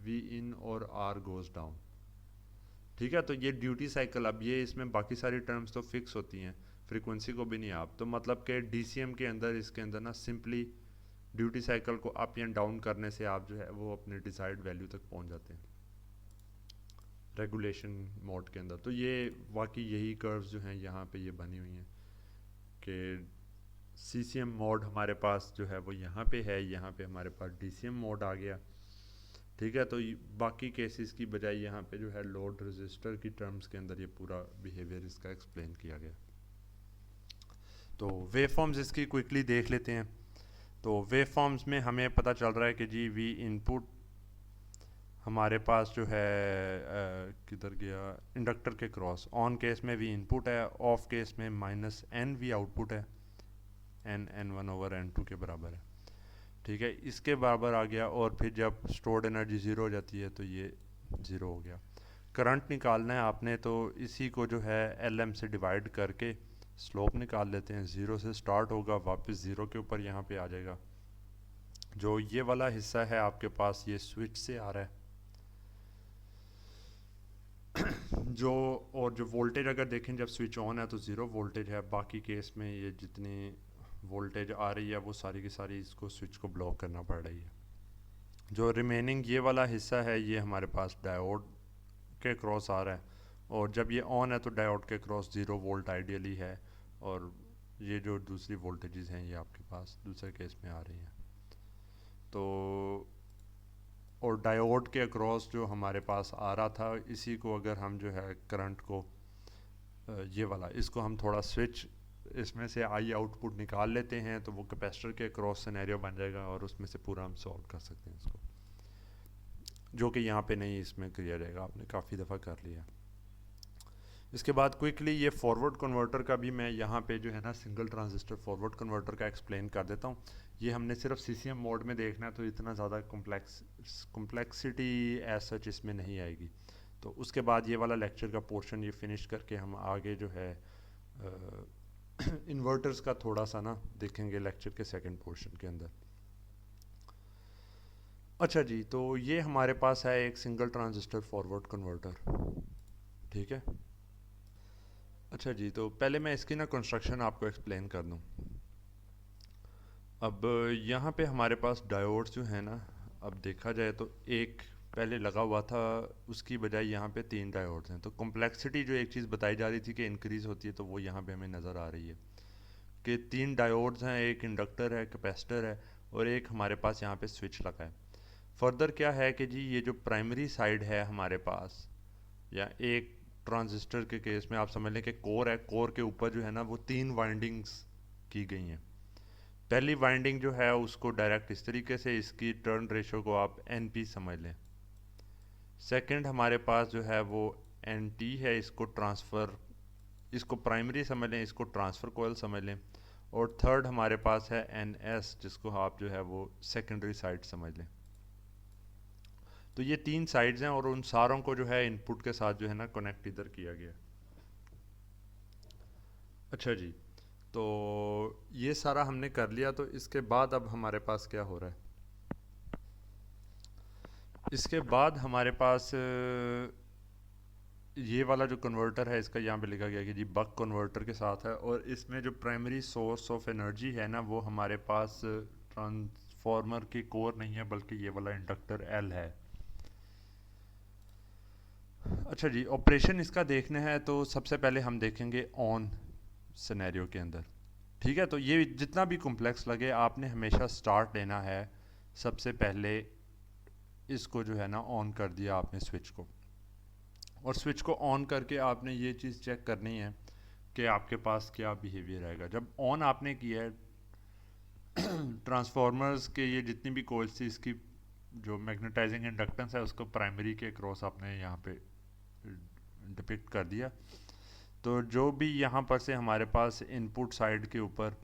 V in or R goes down। ठीक है, तो ये ड्यूटी साइकिल, अब ये इसमें बाकी सारी टर्म्स तो फिक्स होती हैं, फ्रीक्वेंसी को भी नहीं आप, तो मतलब कि DCM के अंदर इसके अंदर ना सिंपली ड्यूटी साइकिल को अप एंड डाउन करने से आप जो है वो अपने डिसाइड वैल्यू तक पहुंच जाते हैं रेगुलेशन मोड के अंदर। तो ये वाकई यही कर्व्स जो हैं यहाँ पे ये बनी हुई हैं कि CCM मोड हमारे पास जो है वो यहाँ पे है, यहाँ पे हमारे पास DCM मोड आ गया। ठीक है। तो बाकी केसेस की बजाय यहाँ पे जो है लोड रजिस्टर की टर्म्स के अंदर ये पूरा बिहेवियर इसका एक्सप्लेन किया गया। तो वेव फॉर्म्स इसकी क्विकली देख लेते हैं। तो वेव फॉर्म्स में हमें पता चल रहा है कि जी वी इनपुट हमारे पास जो है किधर गया, इंडक्टर के क्रॉस, ऑन केस में वी इनपुट है, ऑफ केस में माइनस एन वी आउटपुट है, n1/n2 के बराबर है। ठीक है, इसके बराबर आ गया। और फिर जब स्टोर्ड एनर्जी ज़ीरो हो जाती है तो ये ज़ीरो हो गया। करंट निकालना है आपने, तो इसी को जो है LM से डिवाइड करके स्लोप निकाल लेते हैं। ज़ीरो से स्टार्ट होगा, वापस ज़ीरो के ऊपर यहाँ पे आ जाएगा। जो ये वाला हिस्सा है आपके पास ये स्विच से आ रहा है जो वोल्टेज अगर देखें जब स्विच ऑन है तो ज़ीरो वोल्टेज है, बाकी केस में ये जितनी वोल्टेज आ रही है वो सारी की सारी इसको स्विच को ब्लॉक करना पड़ रही है। जो रिमेनिंग ये वाला हिस्सा है ये हमारे पास डायोड के क्रॉस आ रहा है, और जब ये ऑन है तो डायोड के क्रॉस 0 वोल्ट आइडियली है, और ये जो दूसरी वोल्टेजेस हैं ये आपके पास दूसरे केस में आ रही हैं। तो और डायोड के अक्रॉस जो हमारे पास आ रहा था, इसी को अगर हम जो है करंट को ये वाला इसको हम थोड़ा स्विच इसमें से आई आउटपुट निकाल लेते हैं तो वो कैपेसिटर के क्रॉस सिनेरियो बन जाएगा, और उसमें से पूरा हम सॉल्व कर सकते हैं इसको, जो कि यहाँ पे नहीं इसमें किया जाएगा, आपने काफ़ी दफ़ा कर लिया। इसके बाद क्विकली ये फॉरवर्ड कन्वर्टर का भी मैं यहाँ पे जो है ना सिंगल ट्रांजिस्टर फॉरवर्ड कन्वर्टर का एक्सप्लेन कर देता हूँ। ये हमने सिर्फ CCM मोड में देखना है, तो इतना ज़्यादा कॉम्प्लेक्सिटी एज सच इसमें नहीं आएगी। तो उसके बाद ये वाला लेक्चर का पोर्शन ये फिनिश करके हम आगे जो है इन्वर्टर्स का थोड़ा सा ना देखेंगे लेक्चर के सेकंड पोर्शन के अंदर। अच्छा जी, तो ये हमारे पास है एक सिंगल ट्रांजिस्टर फॉरवर्ड कन्वर्टर। ठीक है। अच्छा जी, तो पहले मैं इसकी ना कंस्ट्रक्शन आपको एक्सप्लेन कर दूं। अब यहाँ पे हमारे पास डायोड्स जो है ना, अब देखा जाए तो एक पहले लगा हुआ था, उसकी बजाय यहाँ पे 3 डायोड्स हैं। तो कॉम्प्लेक्सिटी जो एक चीज़ बताई जा रही थी कि इंक्रीज़ होती है, तो वो यहाँ पे हमें नज़र आ रही है कि 3 डायोड्स हैं, एक इंडक्टर है, कैपेसिटर है, और एक हमारे पास यहाँ पे स्विच लगा है। फर्दर क्या है कि जी ये जो प्राइमरी साइड है हमारे पास, या एक ट्रांजिस्टर के केस में आप समझ लें कि कोर है, कोर के ऊपर जो है ना वो 3 वाइंडिंग्स की गई हैं। पहली वाइंडिंग जो है उसको डायरेक्ट इस तरीके से, इसकी टर्न रेशो को आप NP समझ लें। सेकंड हमारे पास जो है वो NT है, इसको प्राइमरी समझ लें, इसको ट्रांसफ़र कोयल समझ लें। और थर्ड हमारे पास है NS, जिसको आप जो है वो सेकेंडरी साइड समझ लें। तो ये 3 साइड्स हैं, और उन सारों को जो है इनपुट के साथ जो है ना कनेक्ट इधर किया गया। अच्छा जी, तो ये सारा हमने कर लिया। तो इसके बाद अब हमारे पास क्या हो रहा है, इसके बाद हमारे पास ये वाला जो कन्वर्टर है इसका यहाँ पे लिखा गया कि जी बक कन्वर्टर के साथ है, और इसमें जो प्राइमरी सोर्स ऑफ एनर्जी है ना वो हमारे पास ट्रांसफॉर्मर की कोर नहीं है, बल्कि ये वाला इंडक्टर L है। अच्छा जी, ऑपरेशन इसका देखना है तो सबसे पहले हम देखेंगे ऑन सिनेरियो के अंदर। ठीक है, तो ये जितना भी कॉम्प्लेक्स लगे आपने हमेशा स्टार्ट लेना है। सबसे पहले इसको जो है ना ऑन कर दिया आपने स्विच को, और स्विच को ऑन करके आपने ये चीज़ चेक करनी है कि आपके पास क्या बिहेवियर आएगा। जब ऑन आपने किया है ट्रांसफॉर्मर्स के ये जितनी भी कोइल्स थी, इसकी जो मैग्नेटाइजिंग इंडक्टेंस है उसको प्राइमरी के क्रॉस आपने यहाँ पे डिपिक्ट कर दिया। तो जो भी यहाँ पर से हमारे पास इनपुट साइड के ऊपर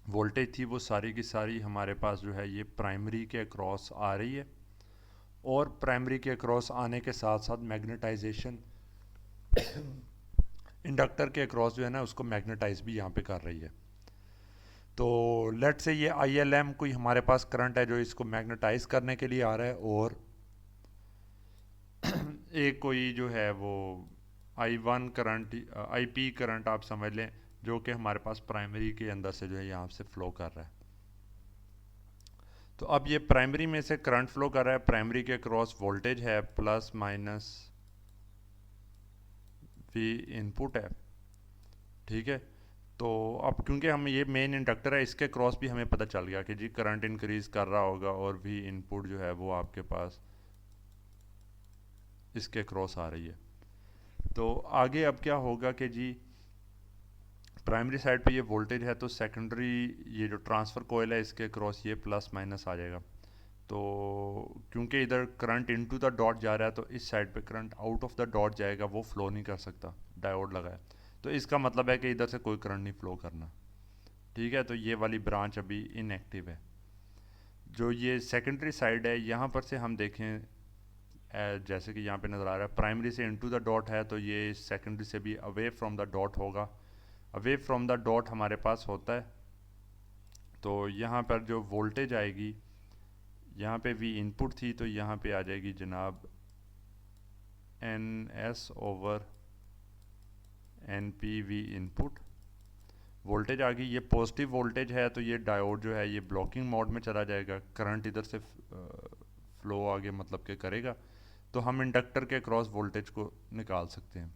वोल्टेज थी वो सारी की सारी हमारे पास जो है ये प्राइमरी के अक्रॉस आ रही है, और प्राइमरी के अक्रॉस आने के साथ साथ मैग्नेटाइजेशन इंडक्टर के अक्रॉस जो है ना उसको मैग्नेटाइज भी यहाँ पे कर रही है। तो लेट से ये ILM कोई हमारे पास करंट है जो इसको मैग्नेटाइज करने के लिए आ रहा है, और एक कोई जो है वो I1 करंट, IP करंट आप समझ लें, जो कि हमारे पास प्राइमरी के अंदर से जो है यहाँ से फ्लो कर रहा है। तो अब ये प्राइमरी में से करंट फ्लो कर रहा है, प्राइमरी के क्रॉस वोल्टेज है प्लस माइनस V इनपुट है। ठीक है, तो अब क्योंकि हम ये मेन इंडक्टर है, इसके क्रॉस भी हमें पता चल गया कि जी करंट इंक्रीज कर रहा होगा और भी इनपुट जो है वो आपके पास इसके क्रॉस आ रही है। तो आगे अब क्या होगा कि जी प्राइमरी साइड पे ये वोल्टेज है, तो सेकेंडरी ये जो ट्रांसफ़र कोयल है इसके क्रॉस ये प्लस माइनस आ जाएगा। तो क्योंकि इधर करंट इनटू द डॉट जा रहा है तो इस साइड पे current out of the dot जाएगा, वो फ्लो नहीं कर सकता, डायोड लगा है। तो इसका मतलब है कि इधर से कोई करंट नहीं फ्लो करना। ठीक है, तो ये वाली ब्रांच अभी इनएक्टिव है। जो ये सेकेंडरी साइड है यहाँ पर से हम देखें, जैसे कि यहाँ पे नज़र आ रहा है प्राइमरी से इनटू द डॉट है, तो ये सेकेंडरी से भी अवे फ्रॉम द डॉट होगा। अवे फ्रॉम द डॉट हमारे पास होता है, तो यहाँ पर जो वोल्टेज आएगी, यहाँ पे वी इनपुट थी तो यहाँ पे आ जाएगी जनाब N S over N P V input. Voltage आ गई, ये पॉजिटिव वोल्टेज है तो ये डायोड जो है ये ब्लॉकिंग मोड में चला जाएगा, करंट इधर से फ्लो आगे मतलब के करेगा। तो हम इंडक्टर के अक्रॉस वोल्टेज को निकाल सकते हैं।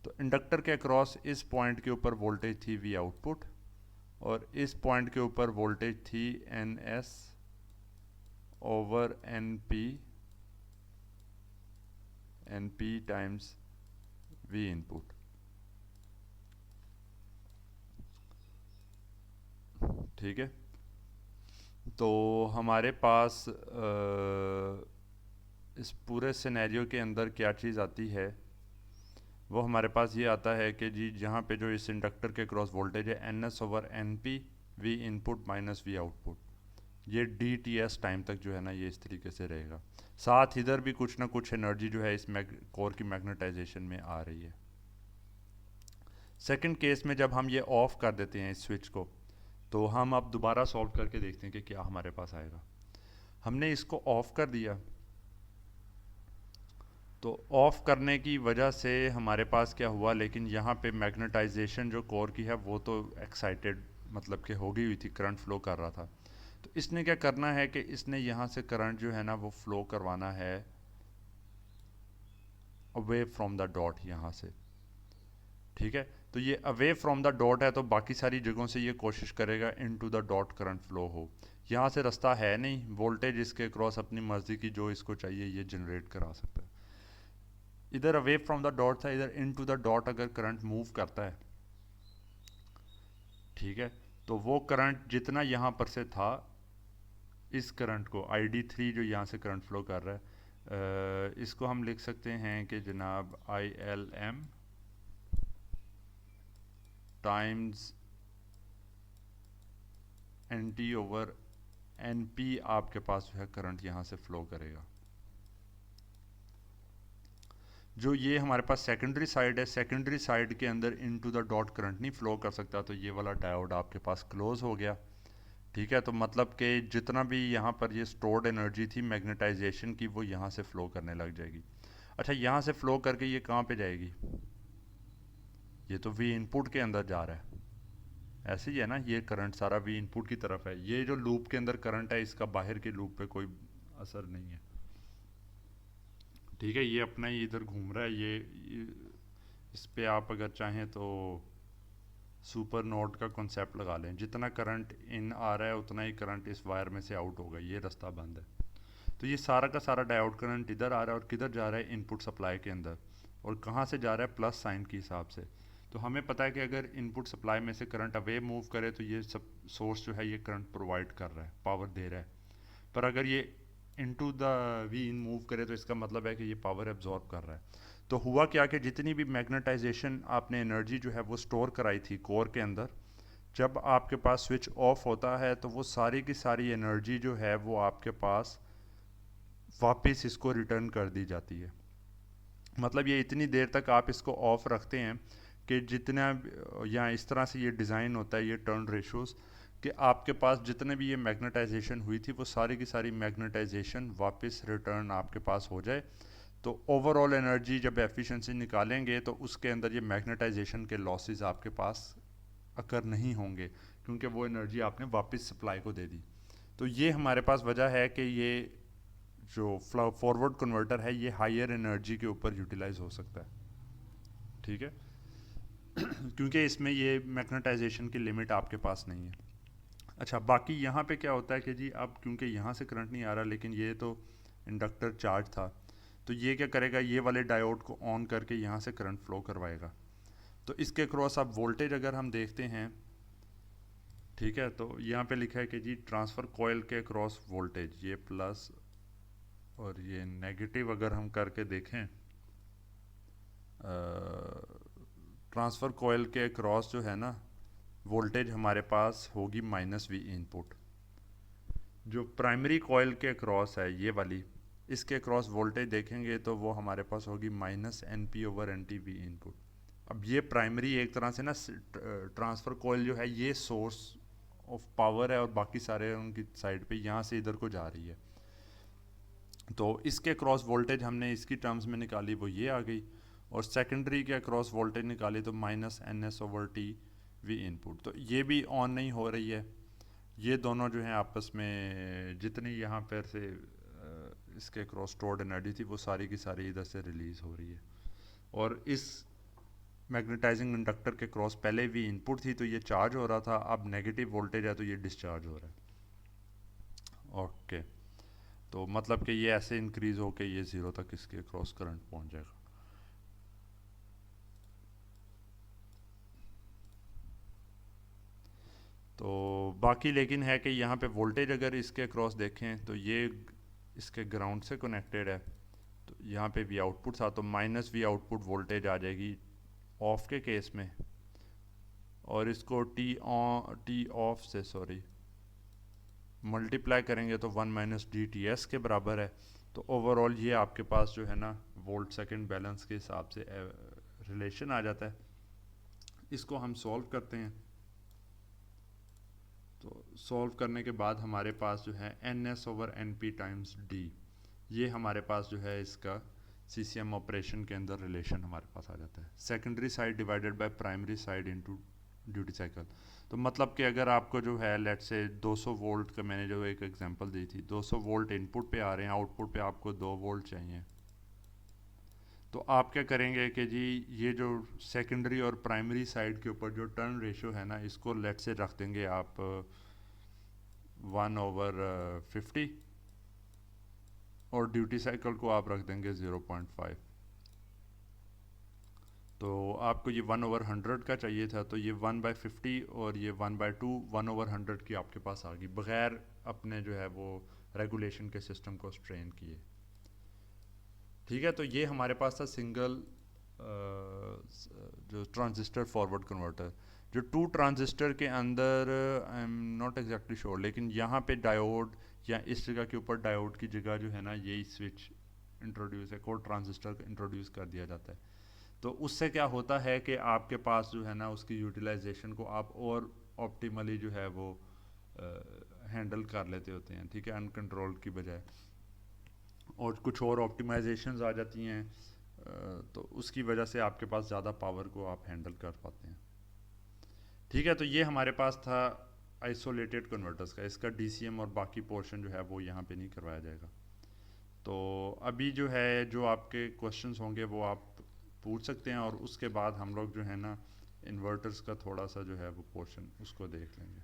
तो इंडक्टर के अक्रॉस इस पॉइंट के ऊपर वोल्टेज थी वी आउटपुट, और इस पॉइंट के ऊपर वोल्टेज थी N S over N P times V input. ठीक है, तो हमारे पास इस पूरे सिनेरियो के अंदर क्या चीज़ आती है, वो हमारे पास ये आता है कि जी जहाँ पे जो इस इंडक्टर के क्रॉस वोल्टेज है N S over N P V input minus V output, ये डी टी एस टाइम तक जो है ना ये इस तरीके से रहेगा। साथ इधर भी कुछ ना कुछ एनर्जी जो है इस कोर की मैग्नेटाइजेशन में आ रही है। सेकंड केस में जब हम ये ऑफ कर देते हैं इस स्विच को, तो हम अब दोबारा सॉल्व करके देखते हैं कि क्या हमारे पास आएगा। हमने इसको ऑफ कर दिया, तो ऑफ करने की वजह से हमारे पास क्या हुआ, लेकिन यहाँ पे मैग्नेटाइजेशन जो कोर की है वो तो एक्साइटेड मतलब कि हो गई हुई थी, करंट फ्लो कर रहा था। तो इसने क्या करना है कि इसने यहाँ से करंट जो है ना वो फ्लो करवाना है अवे फ्रॉम द डॉट यहाँ से। ठीक है, तो ये अवे फ्रॉम द डॉट है तो बाकी सारी जगहों से ये कोशिश करेगा into the dot current flow हो। यहाँ से रास्ता है नहीं, वोल्टेज इसके क्रॉस अपनी मर्जी की जो इसको चाहिए ये जनरेट करा सकता है। इधर अवे फ्रॉम द डॉट था, इधर इनटू द डॉट अगर करंट मूव करता है, ठीक है, तो वो करंट जितना यहाँ पर से था, इस करंट को ID3 जो यहाँ से करंट फ्लो कर रहा है, इसको हम लिख सकते हैं कि जनाब ILM times NT over NP आपके पास जो है करंट यहाँ से फ्लो करेगा। जो ये हमारे पास सेकेंडरी साइड है, सेकेंडरी साइड के अंदर इनटू द डॉट करंट नहीं फ्लो कर सकता, तो ये वाला डायोड आपके पास क्लोज हो गया। ठीक है, तो मतलब कि जितना भी यहाँ पर ये स्टोर्ड एनर्जी थी मैग्नेटाइजेशन की, वो यहाँ से फ्लो करने लग जाएगी। अच्छा, यहाँ से फ्लो करके ये कहाँ पे जाएगी, ये तो वी इनपुट के अंदर जा रहा है, ऐसे ही है ना, ये करंट सारा वी इनपुट की तरफ है। ये जो लूप के अंदर करंट है इसका बाहर के लूप पे कोई असर नहीं है। ठीक है, ये अपना ही इधर घूम रहा है, ये इस पे आप अगर चाहें तो सुपर नोड का कॉन्सेप्ट लगा लें, जितना करंट इन आ रहा है उतना ही करंट इस वायर में से आउट होगा, ये रास्ता बंद है। तो ये सारा का सारा डायोड करंट इधर आ रहा है और किधर जा रहा है, इनपुट सप्लाई के अंदर, और कहाँ से जा रहा है, प्लस साइन के हिसाब से। तो हमें पता है कि अगर इनपुट सप्लाई में से करंट अवे मूव करे तो ये सब सोर्स जो है ये करंट प्रोवाइड कर रहा है, पावर दे रहा है। पर अगर ये into the V in move करे तो इसका मतलब है कि ये पावर एब्जॉर्ब कर रहा है। तो हुआ क्या कि जितनी भी मैग्नेटाइजेशन आपने एनर्जी जो है वो स्टोर कराई थी कोर के अंदर, जब आपके पास स्विच ऑफ होता है तो वो सारी की सारी एनर्जी जो है वो आपके पास वापस इसको रिटर्न कर दी जाती है। मतलब ये इतनी देर तक आप इसको ऑफ रखते हैं कि जितना, या इस तरह से ये डिज़ाइन होता है ये टर्न रेशोज़, कि आपके पास जितने भी ये मैग्नेटाइजेशन हुई थी वो सारी की सारी मैग्नेटाइजेशन वापस रिटर्न आपके पास हो जाए। तो ओवरऑल एनर्जी जब एफिशिएंसी निकालेंगे तो उसके अंदर ये मैग्नेटाइजेशन के लॉसेस आपके पास अकर नहीं होंगे, क्योंकि वो एनर्जी आपने वापस सप्लाई को दे दी। तो ये हमारे पास वजह है कि ये जो फॉरवर्ड कन्वर्टर है ये हायर एनर्जी के ऊपर यूटिलाइज हो सकता है। ठीक है, क्योंकि इसमें ये मैग्नेटाइजेशन की लिमिट आपके पास नहीं है। अच्छा, बाकी यहाँ पे क्या होता है कि जी अब क्योंकि यहाँ से करंट नहीं आ रहा, लेकिन ये तो इंडक्टर चार्ज था, तो ये क्या करेगा, ये वाले डायोड को ऑन करके यहाँ से करंट फ्लो करवाएगा। तो इसके क्रॉस अब वोल्टेज अगर हम देखते हैं, ठीक है, तो यहाँ पे लिखा है कि जी ट्रांसफ़र कॉइल के क्रॉस वोल्टेज, ये प्लस और ये नेगेटिव अगर हम करके देखें, ट्रांसफ़र कॉइल के क्रॉस जो है ना वोल्टेज हमारे पास होगी -V इनपुट। जो प्राइमरी कॉइल के क्रॉस है ये वाली, इसके क्रॉस वोल्टेज देखेंगे तो वो हमारे पास होगी -NP/NT/V इनपुट। अब ये प्राइमरी एक तरह से ना ट्रांसफ़र कॉइल जो है ये सोर्स ऑफ पावर है और बाकी सारे उनकी साइड पे यहाँ से इधर को जा रही है। तो इसके क्रॉस वोल्टेज हमने इसकी टर्म्स में निकाली, वो ये आ गई, और सेकेंडरी के क्रॉस वोल्टेज निकाली तो -NS/T/V इनपुट। तो ये भी ऑन नहीं हो रही है। ये दोनों जो हैं आपस में जितनी यहाँ पर से इसके क्रॉस स्टोर्ड एनर्जी थी वो सारी की सारी इधर से रिलीज़ हो रही है। और इस मैग्नेटाइजिंग इंडक्टर के क्रॉस पहले भी इनपुट थी तो ये चार्ज हो रहा था, अब नेगेटिव वोल्टेज है तो ये डिस्चार्ज हो रहा है। ओके, तो मतलब कि ये ऐसे इंक्रीज हो के ये ज़ीरो तक इसके क्रॉस करंट पहुंच जाएगा। तो बाकी लेकिन है कि यहाँ पे वोल्टेज अगर इसके क्रॉस देखें तो ये इसके ग्राउंड से कनेक्टेड है, तो यहाँ पे भी आउटपुट था तो -V आउटपुट वोल्टेज आ जाएगी ऑफ के केस में, और इसको टी ऑफ से मल्टीप्लाई करेंगे तो 1 - DTS के बराबर है। तो ओवरऑल ये आपके पास जो है ना वोल्ट सेकंड बैलेंस के हिसाब से रिलेशन आ जाता है। इसको हम सॉल्व करते हैं, तो सॉल्व करने के बाद हमारे पास जो है NS/NP/D, ये हमारे पास जो है इसका CCM ऑपरेशन के अंदर रिलेशन हमारे पास आ जाता है। Secondary side divided by primary side into duty cycle. तो मतलब कि अगर आपको जो है लेट से 200 वोल्ट का मैंने जो एक एग्जांपल दी थी, 200 वोल्ट इनपुट पे आ रहे हैं, आउटपुट पे आपको 2 वोल्ट चाहिए, तो आप क्या करेंगे कि जी ये जो सेकेंडरी और प्राइमरी साइड के ऊपर जो टर्न रेशियो है ना, इसको लेट से रख देंगे आप 1/50, और ड्यूटी साइकिल को आप रख देंगे 0.5। तो आपको ये 1/100 का चाहिए था, तो ये 1/50 और ये 1/2 1/100 की आपके पास आ गई, बग़ैर अपने जो है वो रेगुलेशन के सिस्टम को स्ट्रेन किए। ठीक है, तो ये हमारे पास था सिंगल जो ट्रांजिस्टर फॉरवर्ड कन्वर्टर। जो 2 ट्रांजिस्टर के अंदर I am not exactly sure, लेकिन यहाँ पे डायोड या इस जगह के ऊपर डायोड की जगह जो है ना यही स्विच इंट्रोड्यूस है, कोड ट्रांजिस्टर इंट्रोड्यूस कर दिया जाता है। तो उससे क्या होता है कि आपके पास जो है ना उसकी यूटिलाइजेशन को आप और ऑप्टिमली जो है वो हैंडल कर लेते होते हैं, ठीक है, अनकंट्रोल्ड की बजाय, और कुछ और ऑप्टिमाइजेशंस आ जाती हैं, तो उसकी वजह से आपके पास ज़्यादा पावर को आप हैंडल कर पाते हैं। ठीक है, तो ये हमारे पास था आइसोलेटेड कन्वर्टर्स का। इसका DCM और बाकी पोर्शन जो है वो यहाँ पे नहीं करवाया जाएगा। तो अभी जो है जो आपके क्वेश्चंस होंगे वो आप पूछ सकते हैं, और उसके बाद हम लोग जो है ना इन्वर्टर्स का थोड़ा सा जो है वो पोर्शन उसको देख लेंगे।